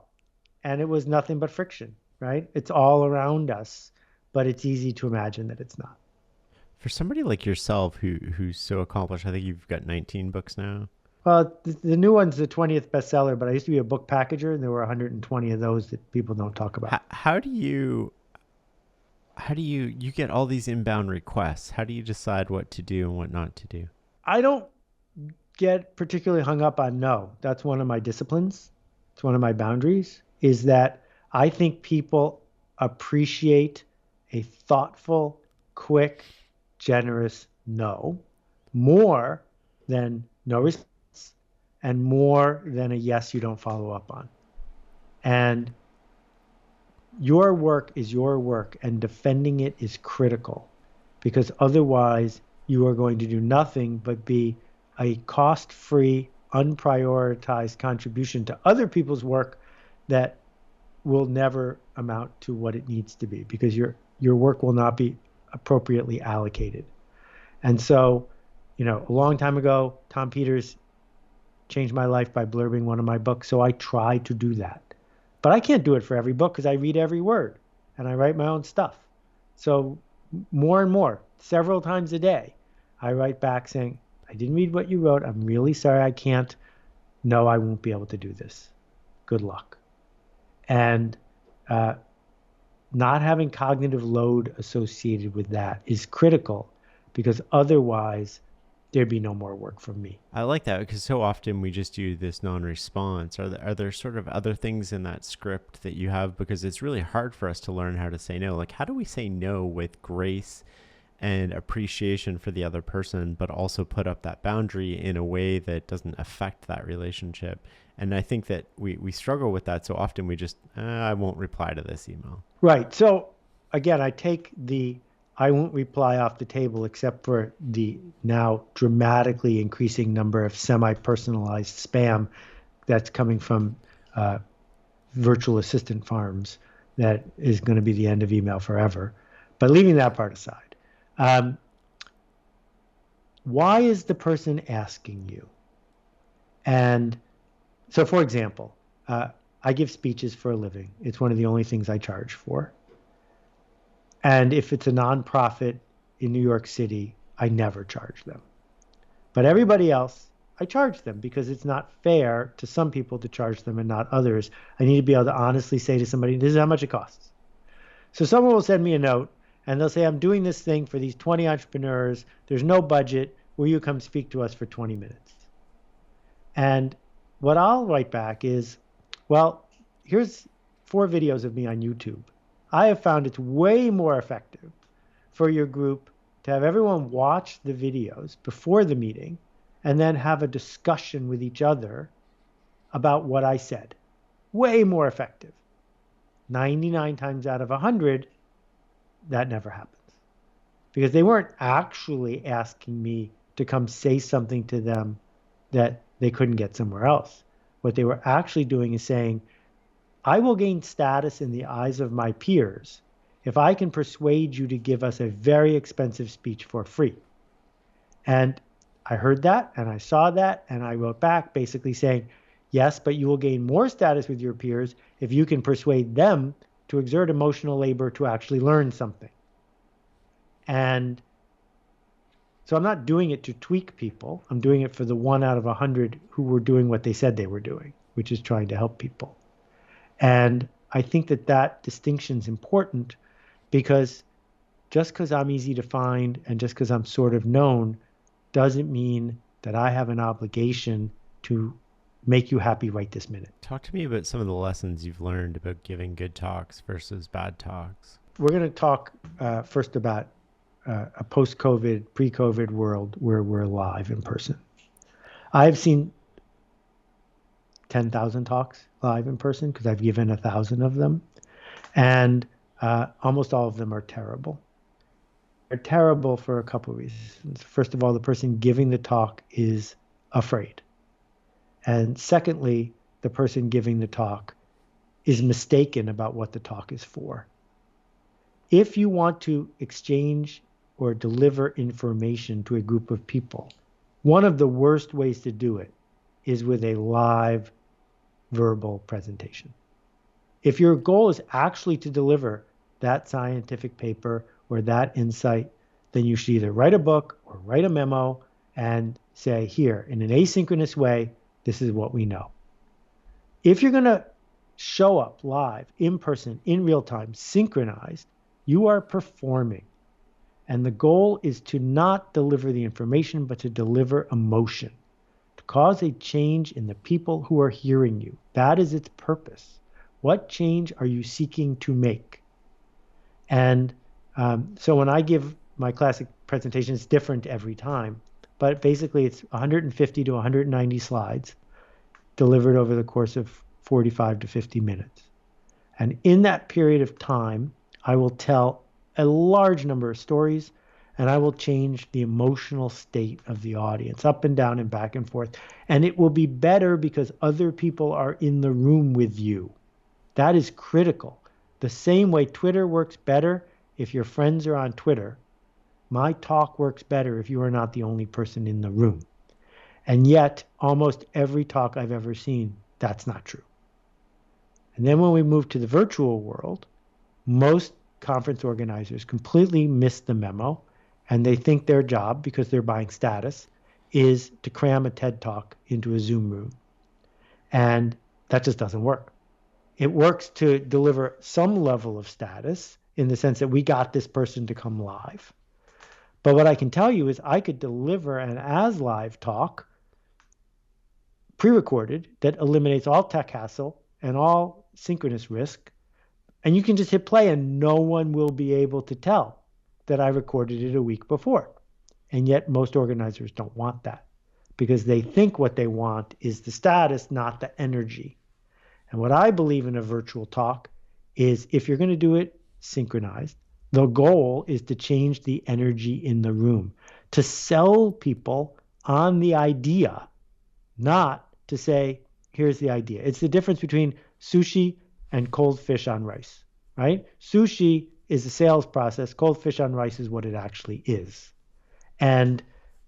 And it was nothing but friction, right? It's all around us, but it's easy to imagine that it's not. For somebody like yourself who's so accomplished, I think you've got 19 books now. Well, the new one's the 20th bestseller, but I used to be a book packager, and there were 120 of those that people don't talk about. How do you get all these inbound requests? How do you decide what to do and what not to do? I don't get particularly hung up on no. That's one of my disciplines. It's one of my boundaries, is that I think people appreciate a thoughtful, quick, generous no more than no response, and more than a yes you don't follow up on. And your work is your work, and defending it is critical, because otherwise you are going to do nothing but be a cost-free, unprioritized contribution to other people's work that will never amount to what it needs to be, because your work will not be appropriately allocated. And so, a long time ago, Tom Peters changed my life by blurbing one of my books. So I try to do that. But I can't do it for every book, because I read every word and I write my own stuff. So more and more, several times a day, I write back saying, I didn't read what you wrote. I'm really sorry I can't. No, I won't be able to do this. Good luck. And not having cognitive load associated with that is critical, because otherwise there'd be no more work from me. I like that, because so often we just do this non-response. Are there sort of other things in that script that you have? Because it's really hard for us to learn how to say no. Like, how do we say no with grace and appreciation for the other person, but also put up that boundary in a way that doesn't affect that relationship. And I think that we struggle with that so often. We just, I won't reply to this email. Right. So again, I take the I won't reply off the table except for the now dramatically increasing number of semi-personalized spam that's coming from uh, virtual assistant farms that is going to be the end of email forever. But leaving that part aside, um, why is the person asking you? And so, for example, I give speeches for a living. It's one of the only things I charge for. And if it's a nonprofit in New York City, I never charge them. But everybody else, I charge them because it's not fair to some people to charge them and not others. I need to be able to honestly say to somebody, this is how much it costs. So someone will send me a note and they'll say, I'm doing this thing for these 20 entrepreneurs. There's no budget. Will you come speak to us for 20 minutes? And what I'll write back is, well, here's 4 videos of me on YouTube. I have found it's way more effective for your group to have everyone watch the videos before the meeting and then have a discussion with each other about what I said. Way more effective. 99 times out of 100, that never happens. Because they weren't actually asking me to come say something to them that they couldn't get somewhere else. What they were actually doing is saying, I will gain status in the eyes of my peers if I can persuade you to give us a very expensive speech for free. And I heard that and I saw that and I wrote back basically saying, yes, but you will gain more status with your peers if you can persuade them to exert emotional labor to actually learn something. And so I'm not doing it to tweak people. I'm doing it for the 1 out of 100 who were doing what they said they were doing, which is trying to help people. And I think that that distinction is important because just because I'm easy to find and just because I'm sort of known doesn't mean that I have an obligation to make you happy right this minute. Talk to me about some of the lessons you've learned about giving good talks versus bad talks. We're going to talk first about a post-COVID, pre-COVID world where we're live in person. I've seen 10,000 talks live in person because I've given 1,000 of them. And almost all of them are terrible. They're terrible for a couple of reasons. First of all, the person giving the talk is afraid. And secondly, the person giving the talk is mistaken about what the talk is for. If you want to exchange or deliver information to a group of people, one of the worst ways to do it is with a live verbal presentation. If your goal is actually to deliver that scientific paper or that insight, then you should either write a book or write a memo and say, here, in an asynchronous way, this is what we know. If you're going to show up live, in person, in real time, synchronized, you are performing. And the goal is to not deliver the information, but to deliver emotion, to cause a change in the people who are hearing you. That is its purpose. What change are you seeking to make? And so when I give my classic presentation, it's different every time, but basically it's 150 to 190 slides delivered over the course of 45 to 50 minutes. And in that period of time, I will tell a large number of stories and I will change the emotional state of the audience up and down and back and forth. And it will be better because other people are in the room with you. That is critical. The same way Twitter works better if your friends are on Twitter, my talk works better if you are not the only person in the room. And yet, almost every talk I've ever seen, that's not true. And then when we move to the virtual world, most conference organizers completely miss the memo, and they think their job, because they're buying status, is to cram a TED Talk into a Zoom room. And that just doesn't work. It works to deliver some level of status in the sense that we got this person to come live. But what I can tell you is I could deliver an as live talk pre-recorded that eliminates all tech hassle and all synchronous risk. And you can just hit play and no one will be able to tell that I recorded it a week before. And yet most organizers don't want that because they think what they want is the status, not the energy. And what I believe in a virtual talk is if you're going to do it synchronized, the goal is to change the energy in the room, to sell people on the idea, not to say, here's the idea. It's the difference between sushi and cold fish on rice, right? Sushi is a sales process. Cold fish on rice is what it actually is. And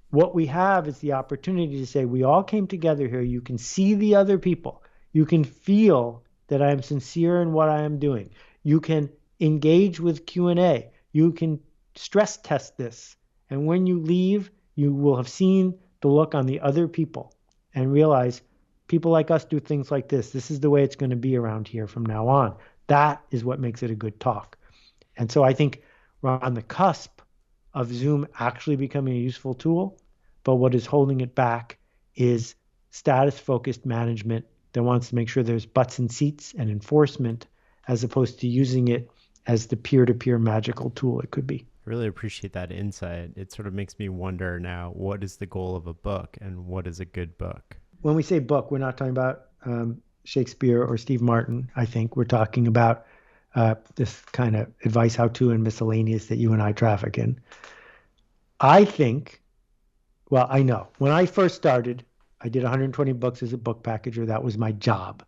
what we have is the opportunity to say, we all came together here. You can see the other people. You can feel that I am sincere in what I am doing. You can engage with Q&A. You can stress test this. And when you leave, you will have seen the look on the other people and realize people like us do things like this. This is the way it's going to be around here from now on. That is what makes it a good talk. And so I think we're on the cusp of Zoom actually becoming a useful tool. But what is holding it back is status-focused management that wants to make sure there's butts and seats and enforcement as opposed to using it as the peer-to-peer magical tool it could be. I really appreciate that insight. It sort of makes me wonder now, what is the goal of a book and what is a good book? When we say book, we're not talking about Shakespeare or Steve Martin, I think. We're talking about this kind of advice, how-to, and miscellaneous that you and I traffic in. I think, well, I know. When I first started, I did 120 books as a book packager. That was my job.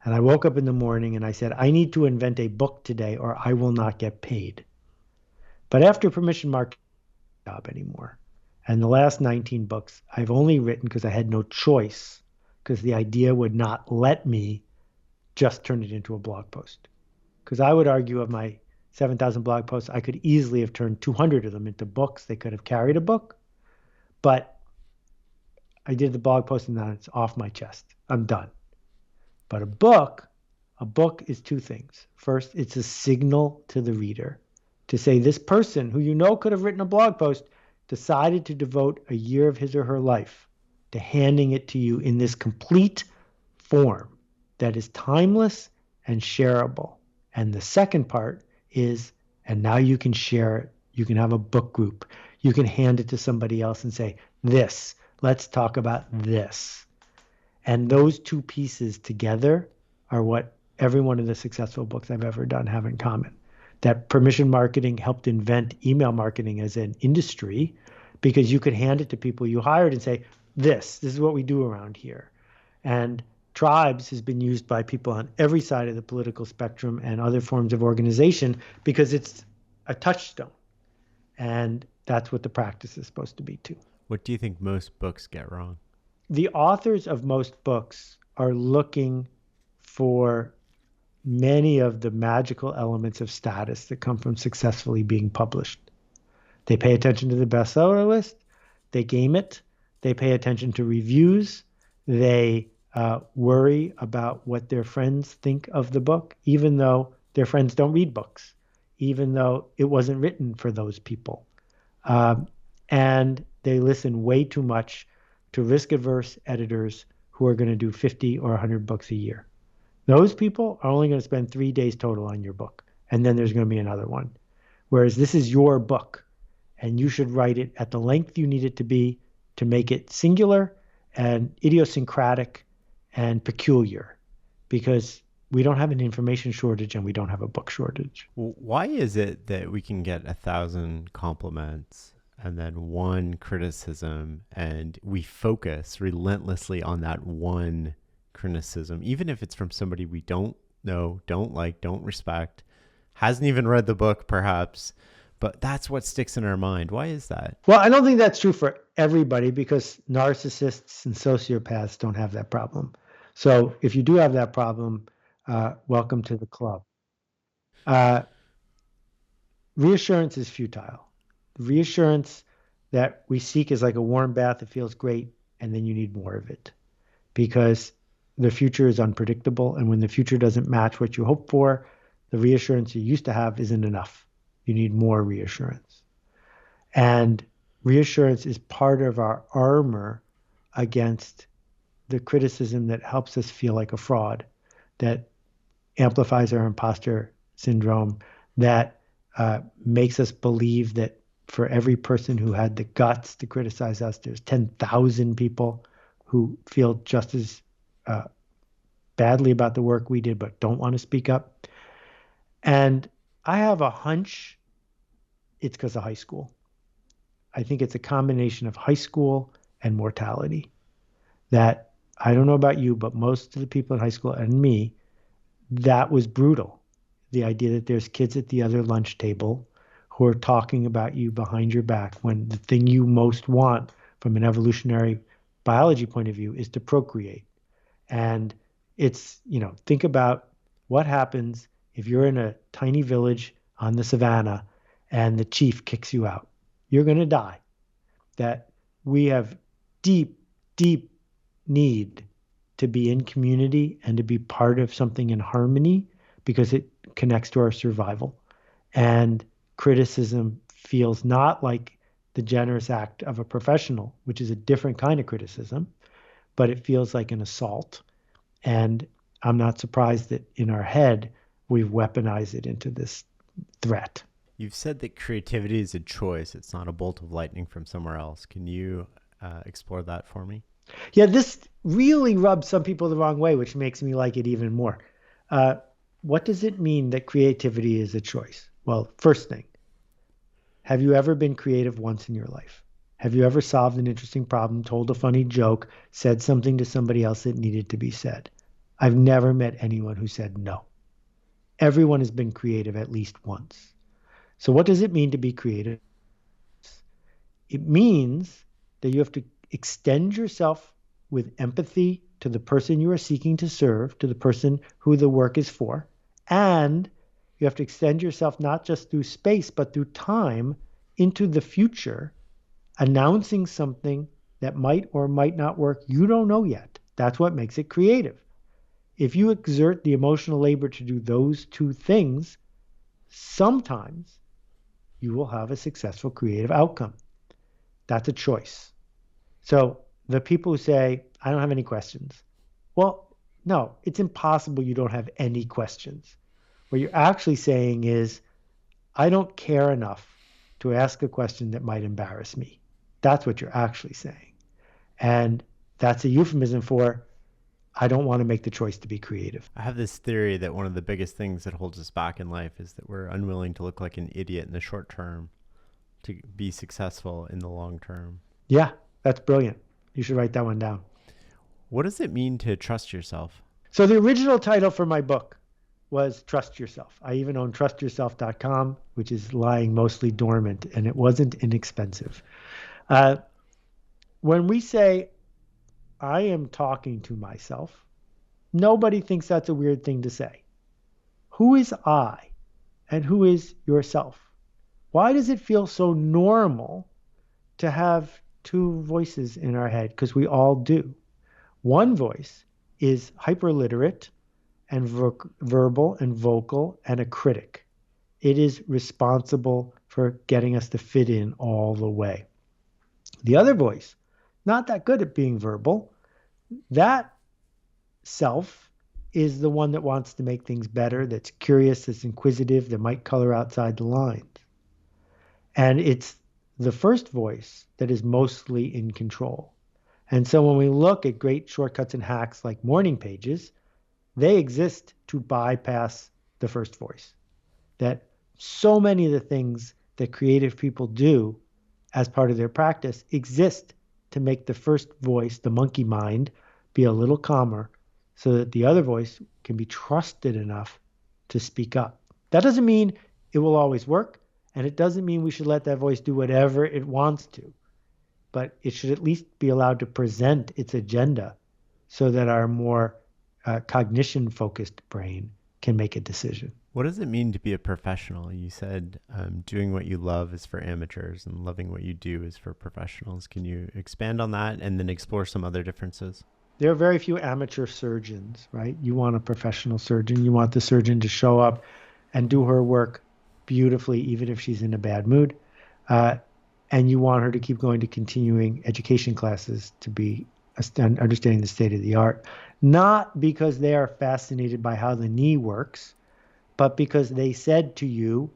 And I woke up in the morning and I said, I need to invent a book today or I will not get paid. But after permission marketing, job anymore. And the last 19 books I've only written because I had no choice, because the idea would not let me just turn it into a blog post. Because I would argue of my 7,000 blog posts, I could easily have turned 200 of them into books. They could have carried a book. But I did the blog post and now it's off my chest. I'm done. But a book is two things. First, it's a signal to the reader to say this person who you know could have written a blog post decided to devote a year of his or her life to handing it to you in this complete form that is timeless and shareable. And the second part is, and now you can share it. You can have a book group. You can hand it to somebody else and say, let's talk about this. And those two pieces together are what every one of the successful books I've ever done have in common. That permission marketing helped invent email marketing as an industry because you could hand it to people you hired and say, this is what we do around here. And Tribes has been used by people on every side of the political spectrum and other forms of organization because it's a touchstone. And that's what the practice is supposed to be too. What do you think most books get wrong? The authors of most books are looking for many of the magical elements of status that come from successfully being published. They pay attention to the bestseller list. They game it. They pay attention to reviews. They worry about what their friends think of the book, even though their friends don't read books, even though it wasn't written for those people. And they listen way too much to risk-averse editors who are going to do 50 or 100 books a year. Those people are only going to spend 3 days total on your book, and then there's going to be another one. Whereas this is your book, and you should write it at the length you need it to be to make it singular and idiosyncratic and peculiar, because we don't have an information shortage and we don't have a book shortage. Why is it that we can get 1,000 compliments and then one criticism, and we focus relentlessly on that one criticism, even if it's from somebody we don't know, don't like, don't respect, hasn't even read the book perhaps, but that's what sticks in our mind? Why is that? Well, I don't think that's true for everybody because narcissists and sociopaths don't have that problem. So if you do have that problem, welcome to the club. Reassurance is futile. Reassurance that we seek is like a warm bath. It feels great, and then you need more of it because the future is unpredictable. And when the future doesn't match what you hope for, the reassurance you used to have isn't enough. You need more reassurance. And reassurance is part of our armor against the criticism that helps us feel like a fraud, that amplifies our imposter syndrome, that makes us believe that for every person who had the guts to criticize us, there's 10,000 people who feel just as uh, badly about the work we did but don't want to speak up. And I have a hunch it's because of high school. I think it's a combination of high school and mortality. That I don't know about you, but most of the people in high school and me, that was brutal. The idea that there's kids at the other lunch table who are talking about you behind your back when the thing you most want from an evolutionary biology point of view is to procreate. And think about what happens if you're in a tiny village on the savannah and the chief kicks you out. You're going to die. That we have deep, deep need to be in community and to be part of something in harmony because it connects to our survival. And criticism feels not like the generous act of a professional, which is a different kind of criticism, but it feels like an assault. And I'm not surprised that in our head, we've weaponized it into this threat. You've said that creativity is a choice. It's not a bolt of lightning from somewhere else. Can you explore that for me? Yeah, this really rubs some people the wrong way, which makes me like it even more. Uh, what does it mean that creativity is a choice? Well, first thing, have you ever been creative once in your life? Have you ever solved an interesting problem, told a funny joke, said something to somebody else that needed to be said? I've never met anyone who said no. Everyone has been creative at least once. So what does it mean to be creative? It means that you have to extend yourself with empathy to the person you are seeking to serve, to the person who the work is for. And you have to extend yourself not just through space, but through time into the future, announcing something that might or might not work. You don't know yet. That's what makes it creative. If you exert the emotional labor to do those two things, sometimes you will have a successful creative outcome. That's a choice. So the people who say, I don't have any questions. Well, no, it's impossible you don't have any questions. What you're actually saying is, I don't care enough to ask a question that might embarrass me. That's what you're actually saying. And that's a euphemism for, I don't want to make the choice to be creative. I have this theory that one of the biggest things that holds us back in life is that we're unwilling to look like an idiot in the short term to be successful in the long term. Yeah, that's brilliant. You should write that one down. What does it mean to trust yourself? So the original title for my book was Trust Yourself. I even own trustyourself.com, which is lying mostly dormant, and it wasn't inexpensive. When we say, I am talking to myself, nobody thinks that's a weird thing to say. Who is I and who is yourself? Why does it feel so normal to have two voices in our head? Because we all do. One voice is hyperliterate and verbal and vocal and a critic. It is responsible for getting us to fit in all the way. The other voice, not that good at being verbal, that self is the one that wants to make things better, that's curious, that's inquisitive, that might color outside the lines. And it's the first voice that is mostly in control. And so when we look at great shortcuts and hacks like morning pages, they exist to bypass the first voice. That so many of the things that creative people do as part of their practice exist to make the first voice, the monkey mind, be a little calmer so that the other voice can be trusted enough to speak up. That doesn't mean it will always work, and it doesn't mean we should let that voice do whatever it wants to, but it should at least be allowed to present its agenda so that our more cognition-focused brain can make a decision. What does it mean to be a professional? You said doing what you love is for amateurs and loving what you do is for professionals. Can you expand on that and then explore some other differences? There are very few amateur surgeons, right? You want a professional surgeon. You want the surgeon to show up and do her work beautifully, even if she's in a bad mood. And you want her to keep going to continuing education classes to be understanding the state of the art, not because they are fascinated by how the knee works, but because they said to you,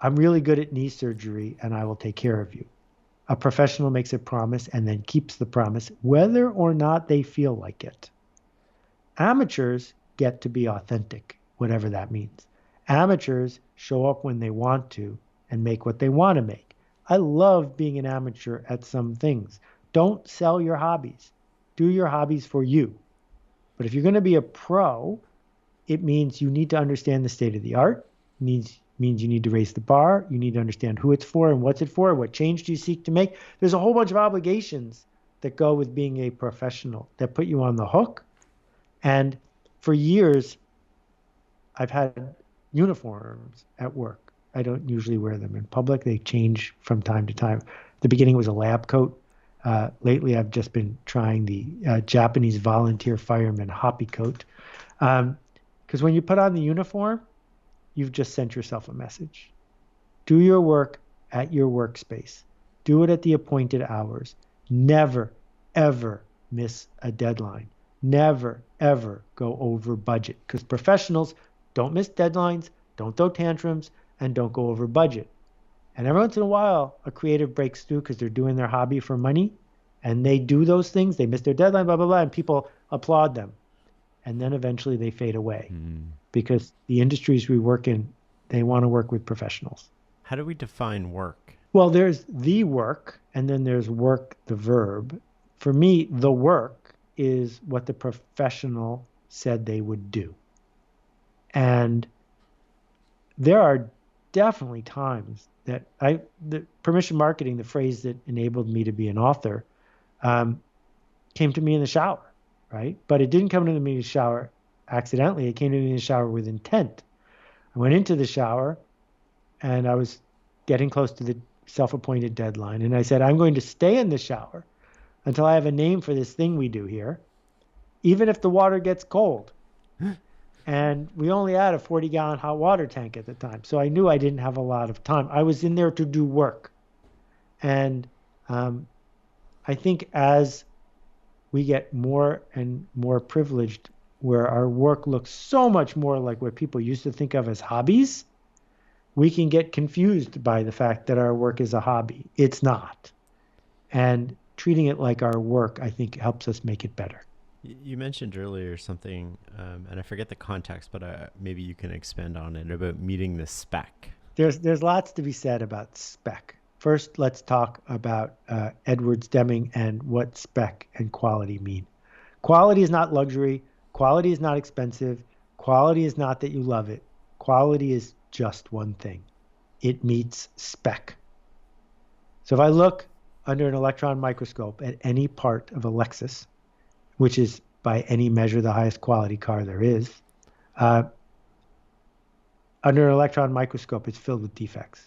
I'm really good at knee surgery and I will take care of you. A professional makes a promise and then keeps the promise, whether or not they feel like it. Amateurs get to be authentic, whatever that means. Amateurs show up when they want to and make what they want to make. I love being an amateur at some things. Don't sell your hobbies. Do your hobbies for you. But if you're going to be a pro, it means you need to understand the state of the art. It means you need to raise the bar. You need to understand who it's for and what's it for. What change do you seek to make? There's a whole bunch of obligations that go with being a professional that put you on the hook. And for years, I've had uniforms at work. I don't usually wear them in public. They change from time to time. At the beginning, it was a lab coat. Lately, I've just been trying the Japanese volunteer fireman hoppy coat. Because when you put on the uniform, you've just sent yourself a message. Do your work at your workspace. Do it at the appointed hours. Never, ever miss a deadline. Never, ever go over budget, because professionals don't miss deadlines, don't throw tantrums, and don't go over budget. And every once in a while, a creative breaks through because they're doing their hobby for money, and they do those things. They miss their deadline, blah, blah, blah, and people applaud them. And then eventually they fade away because the industries we work in, they want to work with professionals. How do we define work? Well, there's the work, and then there's work, the verb. For me, the work is what the professional said they would do. And there are definitely times that the permission marketing, the phrase that enabled me to be an author, came to me in the shower, right? But it didn't come to me in the shower accidentally. It came to me in the shower with intent. I went into the shower and I was getting close to the self-appointed deadline. And I said, I'm going to stay in the shower until I have a name for this thing we do here, even if the water gets cold. And we only had a 40-gallon hot water tank at the time. So I knew I didn't have a lot of time. I was in there to do work. And I think as we get more and more privileged, where our work looks so much more like what people used to think of as hobbies, we can get confused by the fact that our work is a hobby. It's not. And treating it like our work, I think, helps us make it better. You mentioned earlier something, and I forget the context, but maybe you can expand on it, about meeting the spec. There's lots to be said about spec. First, let's talk about Edwards Deming and what spec and quality mean. Quality is not luxury. Quality is not expensive. Quality is not that you love it. Quality is just one thing. It meets spec. So if I look under an electron microscope at any part of a Lexus, which is by any measure the highest quality car there is, under an electron microscope, it's filled with defects.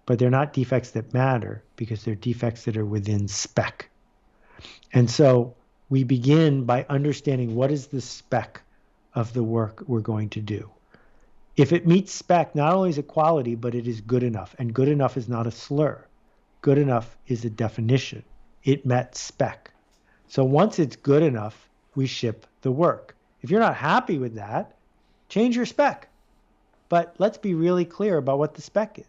But they're not defects that matter because they're defects that are within spec. And so we begin by understanding what is the spec of the work we're going to do. If it meets spec, not only is it quality, but it is good enough. And good enough is not a slur. Good enough is a definition. It met spec. So once it's good enough, we ship the work. If you're not happy with that, change your spec. But let's be really clear about what the spec is.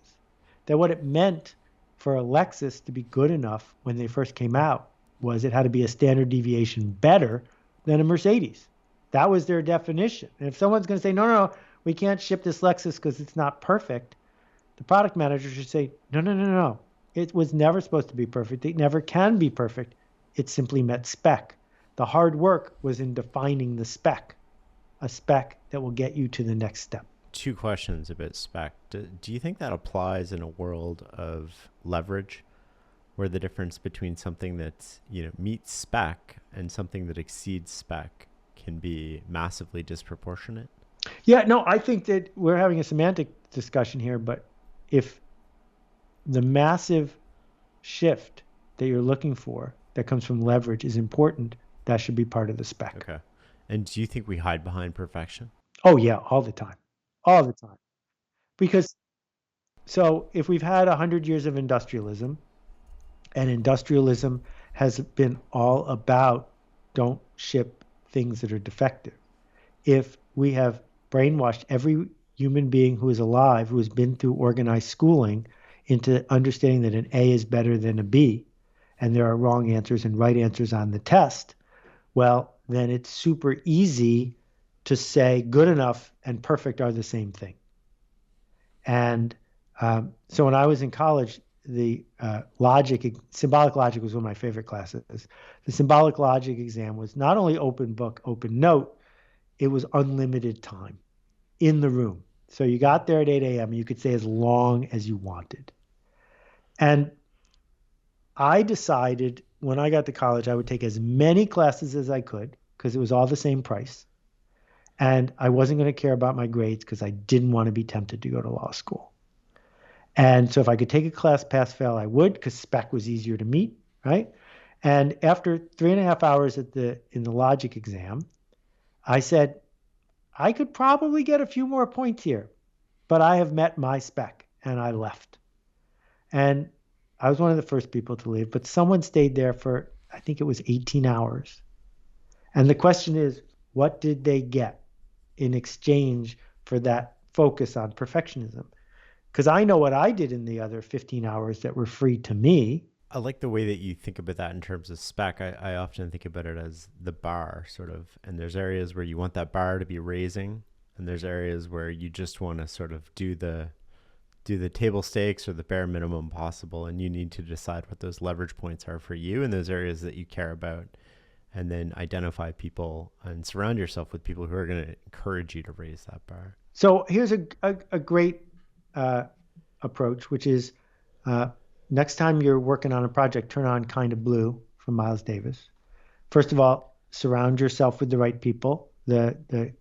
That what it meant for a Lexus to be good enough when they first came out was it had to be a standard deviation better than a Mercedes. That was their definition. And if someone's going to say, no, we can't ship this Lexus because it's not perfect, the product manager should say, no. It was never supposed to be perfect. It never can be perfect. It simply met spec. The hard work was in defining the spec, a spec that will get you to the next step. Two questions about spec. Do you think that applies in a world of leverage, where the difference between something that's, meets spec and something that exceeds spec can be massively disproportionate? Yeah, no, I think that we're having a semantic discussion here, but if the massive shift that you're looking for that comes from leverage is important, that should be part of the spec. Okay. And do you think we hide behind perfection? Oh yeah, all the time. All the time. Because so if we've had 100 years of industrialism, and industrialism has been all about don't ship things that are defective. If we have brainwashed every human being who is alive, who has been through organized schooling, into understanding that an A is better than a B, and there are wrong answers and right answers on the test, well, then it's super easy to say good enough and perfect are the same thing. And so when I was in college, the symbolic logic was one of my favorite classes. The symbolic logic exam was not only open book, open note, it was unlimited time in the room. So you got there at 8 a.m. and you could stay as long as you wanted. And I decided when I got to college, I would take as many classes as I could because it was all the same price. And I wasn't going to care about my grades because I didn't want to be tempted to go to law school. And so if I could take a class pass fail, I would, because spec was easier to meet, right? And after 3.5 hours in the logic exam, I said, I could probably get a few more points here, but I have met my spec, and I left. And I was one of the first people to leave, but someone stayed there for, I think it was 18 hours. And the question is, what did they get in exchange for that focus on perfectionism? Because I know what I did in the other 15 hours that were free to me. I like the way that you think about that in terms of spec. I often think about it as the bar, sort of. And there's areas where you want that bar to be raising, and there's areas where you just want to sort of do the table stakes or the bare minimum possible, and you need to decide what those leverage points are for you in those areas that you care about, and then identify people and surround yourself with people who are going to encourage you to raise that bar. So here's a great approach, which is next time you're working on a project, turn on Kind of Blue from Miles Davis. First of all, surround yourself with the right people. The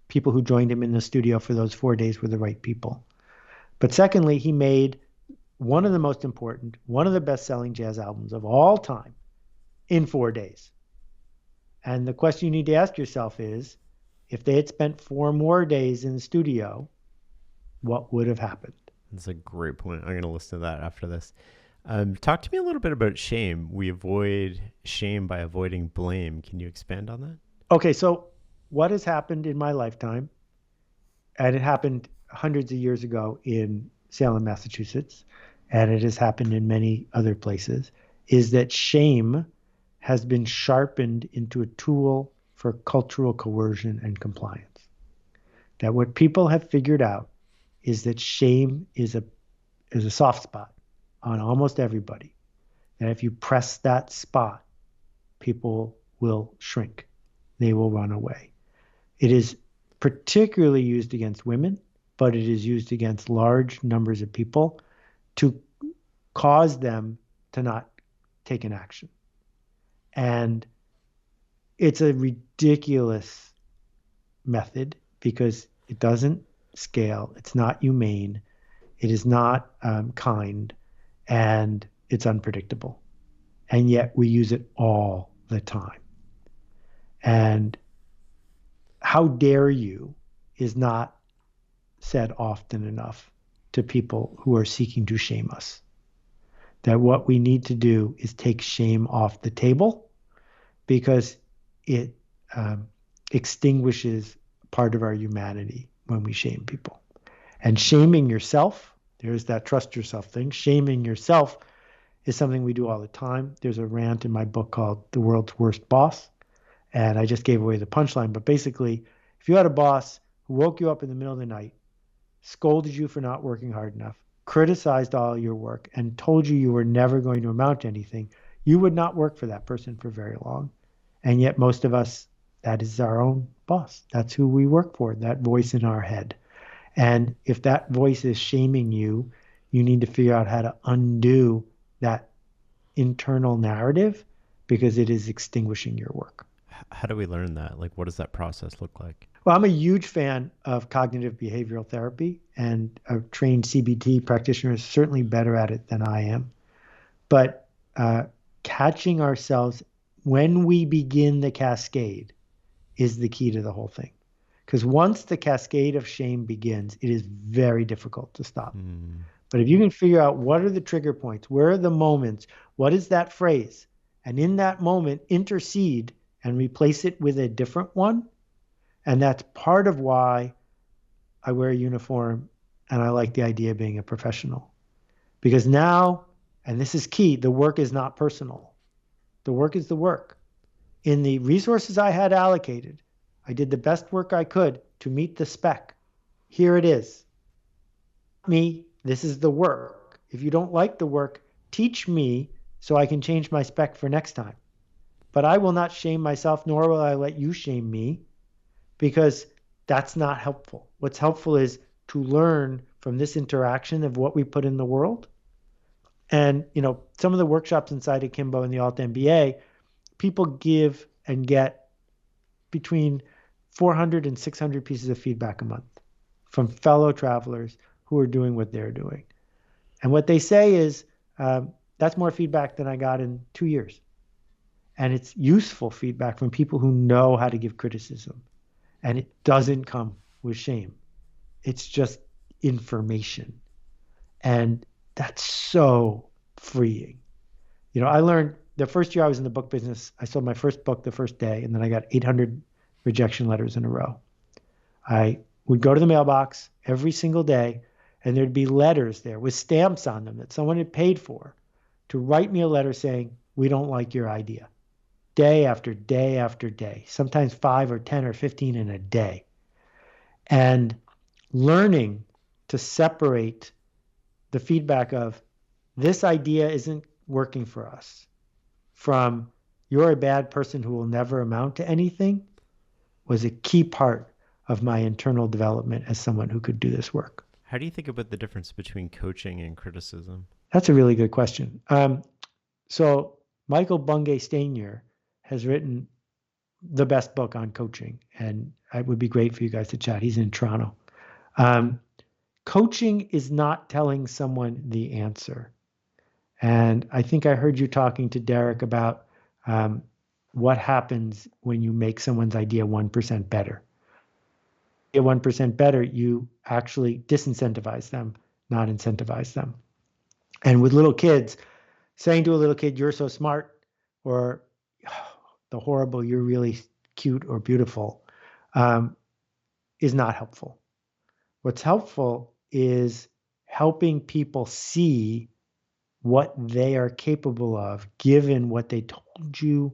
people who joined him in the studio for those 4 days were the right people. But secondly, he made one of the most important, one of the best-selling jazz albums of all time in 4 days. And the question you need to ask yourself is, if they had spent 4 more days in the studio, what would have happened? That's a great point. I'm going to listen to that after this. Talk to me a little bit about shame. We avoid shame by avoiding blame. Can you expand on that? Okay, so what has happened in my lifetime, and it happened hundreds of years ago in Salem, Massachusetts, and it has happened in many other places, is that shame has been sharpened into a tool for cultural coercion and compliance. That what people have figured out is that shame is a soft spot on almost everybody. And if you press that spot, people will shrink. They will run away. It is particularly used against women, but it is used against large numbers of people to cause them to not take an action. And it's a ridiculous method because it doesn't scale. It's not humane. It is not kind, and it's unpredictable. And yet we use it all the time. And how dare you is not said often enough to people who are seeking to shame us. That what we need to do is take shame off the table because it extinguishes part of our humanity when we shame people. And shaming yourself, there's that trust yourself thing. Shaming yourself is something we do all the time. There's a rant in my book called The World's Worst Boss. And I just gave away the punchline. But basically, if you had a boss who woke you up in the middle of the night, scolded you for not working hard enough, criticized all your work, and told you you were never going to amount to anything, you would not work for that person for very long. And yet most of us, that is our own boss. That's who we work for, that voice in our head. And if that voice is shaming you, you need to figure out how to undo that internal narrative because it is extinguishing your work. How do we learn that? Like, what does that process look like? Well, I'm a huge fan of cognitive behavioral therapy, and a trained CBT practitioner is certainly better at it than I am. But catching ourselves when we begin the cascade is the key to the whole thing. Because once the cascade of shame begins, it is very difficult to stop. But if you can figure out what are the trigger points, where are the moments, what is that phrase, and in that moment intercede and replace it with a different one. And that's part of why I wear a uniform and I like the idea of being a professional. Because now, and this is key, the work is not personal. The work is the work. In the resources I had allocated, I did the best work I could to meet the spec. Here it is. Me, this is the work. If you don't like the work, teach me so I can change my spec for next time. But I will not shame myself, nor will I let you shame me, because that's not helpful. What's helpful is to learn from this interaction of what we put in the world. And, some of the workshops inside Akimbo and the Alt MBA, people give and get between 400 and 600 pieces of feedback a month from fellow travelers who are doing what they're doing. And what they say is, that's more feedback than I got in 2 years. And it's useful feedback from people who know how to give criticism. And it doesn't come with shame. It's just information. And that's so freeing. I learned the first year I was in the book business, I sold my first book the first day, and then I got 800 rejection letters in a row. I would go to the mailbox every single day, and there'd be letters there with stamps on them that someone had paid for to write me a letter saying, we don't like your idea. Day after day after day, sometimes 5 or 10 or 15 in a day. And learning to separate the feedback of this idea isn't working for us from you're a bad person who will never amount to anything was a key part of my internal development as someone who could do this work. How do you think about the difference between coaching and criticism? That's a really good question. So Michael Bungay Stanier has written the best book on coaching, and it would be great for you guys to chat. He's in Toronto. Coaching is not telling someone the answer. And I think I heard you talking to Derek about what happens when you make someone's idea 1% better. 1% better, you actually disincentivize them, not incentivize them. And with little kids, saying to a little kid, you're so smart, or the horrible, you're really cute or beautiful, is not helpful. What's helpful is helping people see what they are capable of, given what they told you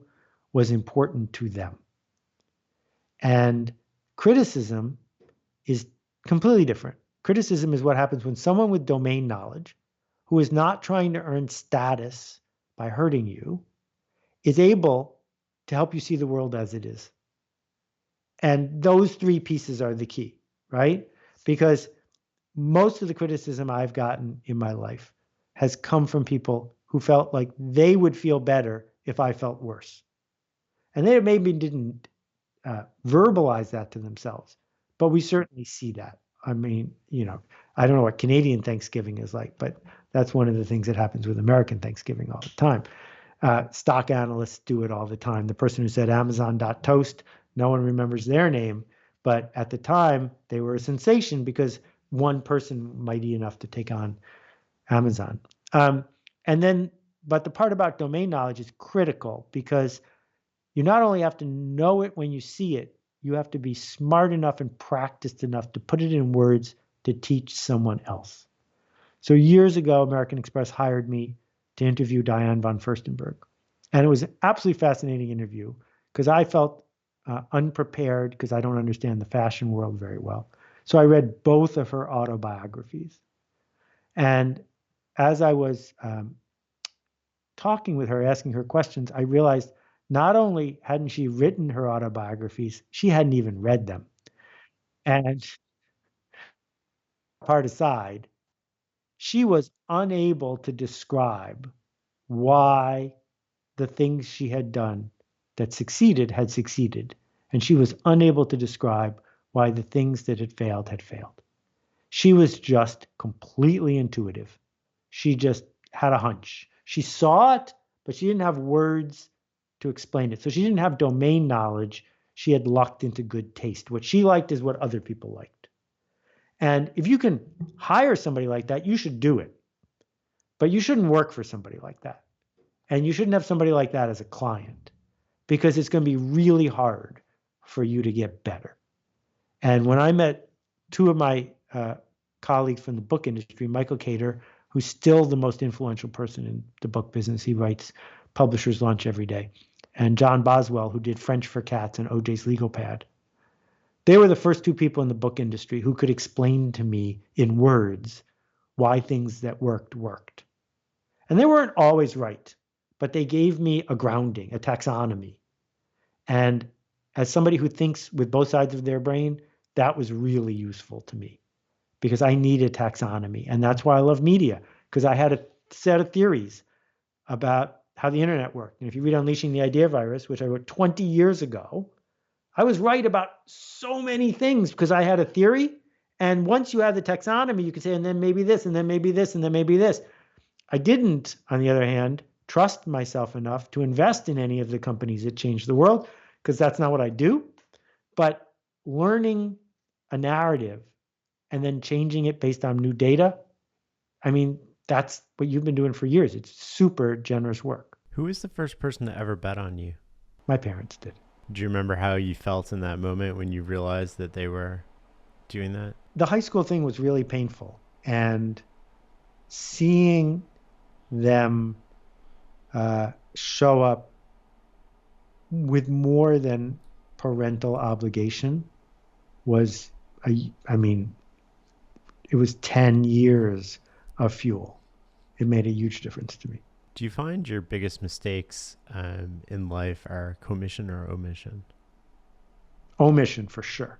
was important to them. And criticism is completely different. Criticism is what happens when someone with domain knowledge, who is not trying to earn status by hurting you, is able to help you see the world as it is. And those 3 pieces are the key, right? Because most of the criticism I've gotten in my life has come from people who felt like they would feel better if I felt worse. And they maybe didn't verbalize that to themselves, but we certainly see that. I mean, I don't know what Canadian Thanksgiving is like, but that's one of the things that happens with American Thanksgiving all the time. Stock analysts do it all the time. The person who said Amazon.toast, no one remembers their name, but at the time they were a sensation because one person mighty enough to take on Amazon. But the part about domain knowledge is critical because you not only have to know it when you see it, you have to be smart enough and practiced enough to put it in words to teach someone else. So years ago, American Express hired me to interview Diane von Furstenberg. And it was an absolutely fascinating interview because I felt unprepared because I don't understand the fashion world very well. So I read both of her autobiographies. And as I was talking with her, asking her questions, I realized not only hadn't she written her autobiographies, she hadn't even read them. And part aside, she was unable to describe why the things she had done that succeeded had succeeded. And she was unable to describe why the things that had failed had failed. She was just completely intuitive. She just had a hunch. She saw it, but she didn't have words to explain it. So she didn't have domain knowledge. She had lucked into good taste. What she liked is what other people liked. And if you can hire somebody like that, you should do it. But you shouldn't work for somebody like that. And you shouldn't have somebody like that as a client because it's going to be really hard for you to get better. And when I met two of my colleagues from the book industry, Michael Cater, who's still the most influential person in the book business. He writes Publisher's Lunch every day. And John Boswell, who did French for Cats and OJ's Legal Pad. They were the first two people in the book industry who could explain to me in words why things that worked. And they weren't always right, but they gave me a grounding, a taxonomy. And as somebody who thinks with both sides of their brain, that was really useful to me because I needed taxonomy. And that's why I love media, because I had a set of theories about how the internet worked. And if you read Unleashing the Idea Virus, which I wrote 20 years ago, I was right about so many things because I had a theory. And once you have the taxonomy, you can say, and then maybe this, and then maybe this, and then maybe this. I didn't, on the other hand, trust myself enough to invest in any of the companies that changed the world because that's not what I do. But learning a narrative and then changing it based on new data, I mean, that's what you've been doing for years. It's super generous work. Who was the first person to ever bet on you? My parents did. Do you remember how you felt in that moment when you realized that they were doing that? The high school thing was really painful. And seeing them show up with more than parental obligation was, I mean, it was 10 years of fuel. It made a huge difference to me. Do you find your biggest mistakes in life are commission or omission? Omission, for sure.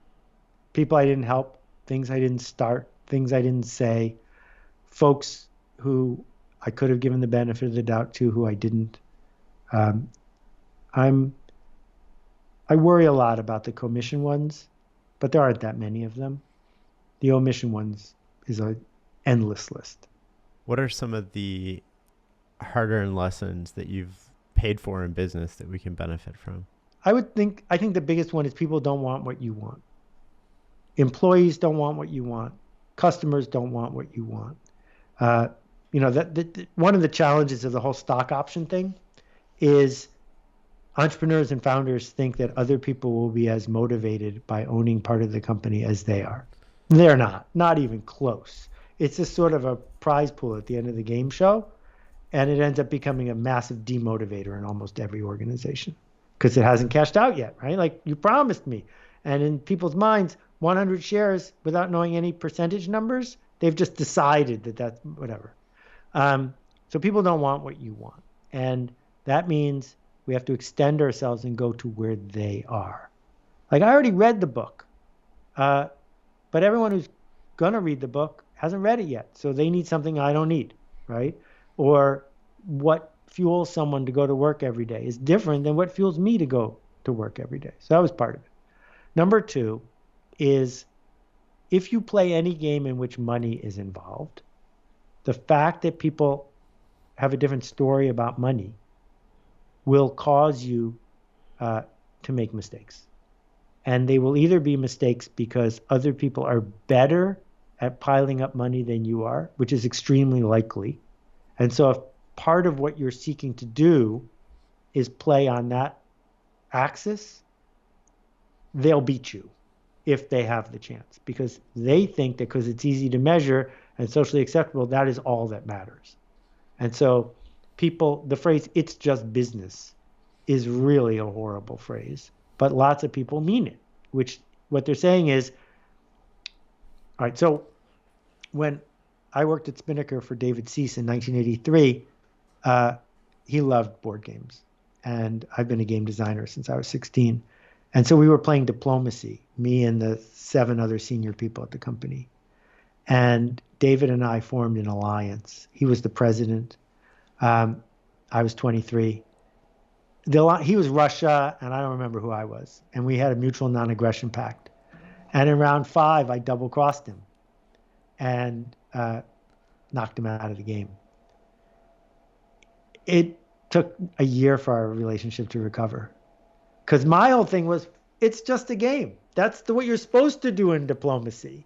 People I didn't help, things I didn't start, things I didn't say, folks who I could have given the benefit of the doubt to who I didn't. I worry a lot about the commission ones, but there aren't that many of them. The omission ones is an endless list. What are some of the hard-earned lessons that you've paid for in business that we can benefit from? I think the biggest one is people don't want what you want. Employees don't want what you want. Customers don't want what you want. One of the challenges of the whole stock option thing is entrepreneurs and founders think that other people will be as motivated by owning part of the company as they are. They're not even close. It's just sort of a prize pool at the end of the game show. And it ends up becoming a massive demotivator in almost every organization because it hasn't cashed out yet, right? Like you promised me. And in people's minds, 100 shares without knowing any percentage numbers, they've just decided that that's whatever. So people don't want what you want. And that means we have to extend ourselves and go to where they are. Like I already read the book, but everyone who's going to read the book hasn't read it yet. So they need something I don't need, right? Or what fuels someone to go to work every day is different than what fuels me to go to work every day. So that was part of it. Number two is if you play any game in which money is involved, the fact that people have a different story about money will cause you to make mistakes. And they will either be mistakes because other people are better at piling up money than you are, which is extremely likely. And so if part of what you're seeking to do is play on that axis, they'll beat you if they have the chance because they think that because it's easy to measure and socially acceptable, that is all that matters. And so the phrase, it's just business, is really a horrible phrase, but lots of people mean it, which what they're saying is, all right, so when I worked at Spinnaker for David Cease in 1983, he loved board games. And I've been a game designer since I was 16. And so we were playing diplomacy, me and the 7 other senior people at the company. And David and I formed an alliance. He was the president. I was 23. He was Russia, and I don't remember who I was. And we had a mutual non-aggression pact. And in round 5, I double-crossed him and knocked him out of the game. It took a year for our relationship to recover. Because my whole thing was, it's just a game. That's what you're supposed to do in diplomacy.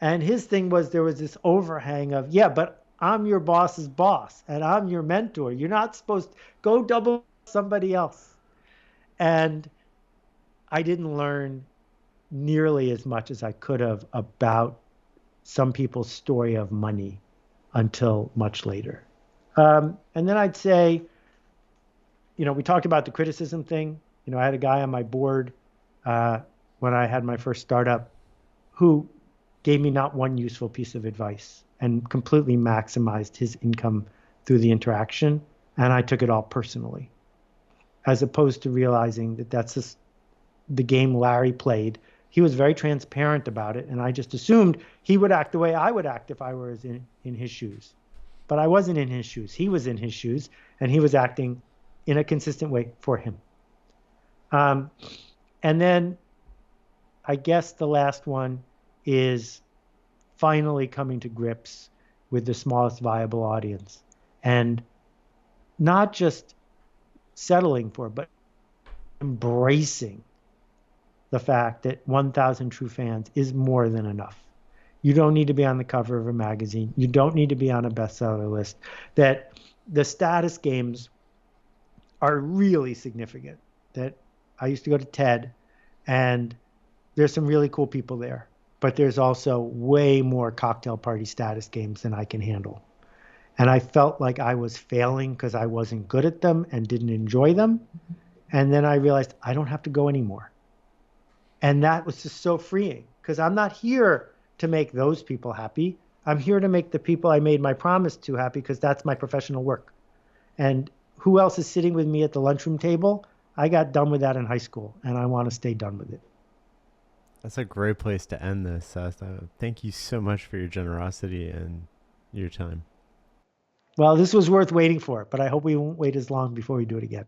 And his thing was there was this overhang of, yeah, but I'm your boss's boss and I'm your mentor. You're not supposed to go double somebody else. And I didn't learn nearly as much as I could have about some people's story of money until much later. And then I'd say, we talked about the criticism thing. I had a guy on my board uh, when I had my first startup who gave me not one useful piece of advice and completely maximized his income through the interaction. And I took it all personally, as opposed to realizing that that's just the game Larry played. He was very transparent about it. And I just assumed he would act the way I would act if I was in his shoes. But I wasn't in his shoes. He was in his shoes, and he was acting in a consistent way for him. Um, and then I guess the last one is finally coming to grips with the smallest viable audience and not just settling for, but embracing the fact that 1,000 true fans is more than enough. You don't need to be on the cover of a magazine. You don't need to be on a bestseller list. That the status games are really significant. That I used to go to TED, and there's some really cool people there, but there's also way more cocktail party status games than I can handle. And I felt like I was failing because I wasn't good at them and didn't enjoy them. And then I realized I don't have to go anymore. And that was just so freeing because I'm not here to make those people happy. I'm here to make the people I made my promise to happy because that's my professional work. And who else is sitting with me at the lunchroom table? I got done with that in high school, and I want to stay done with it. That's a great place to end this, Seth. Thank you so much for your generosity and your time. Well, this was worth waiting for, but I hope we won't wait as long before we do it again.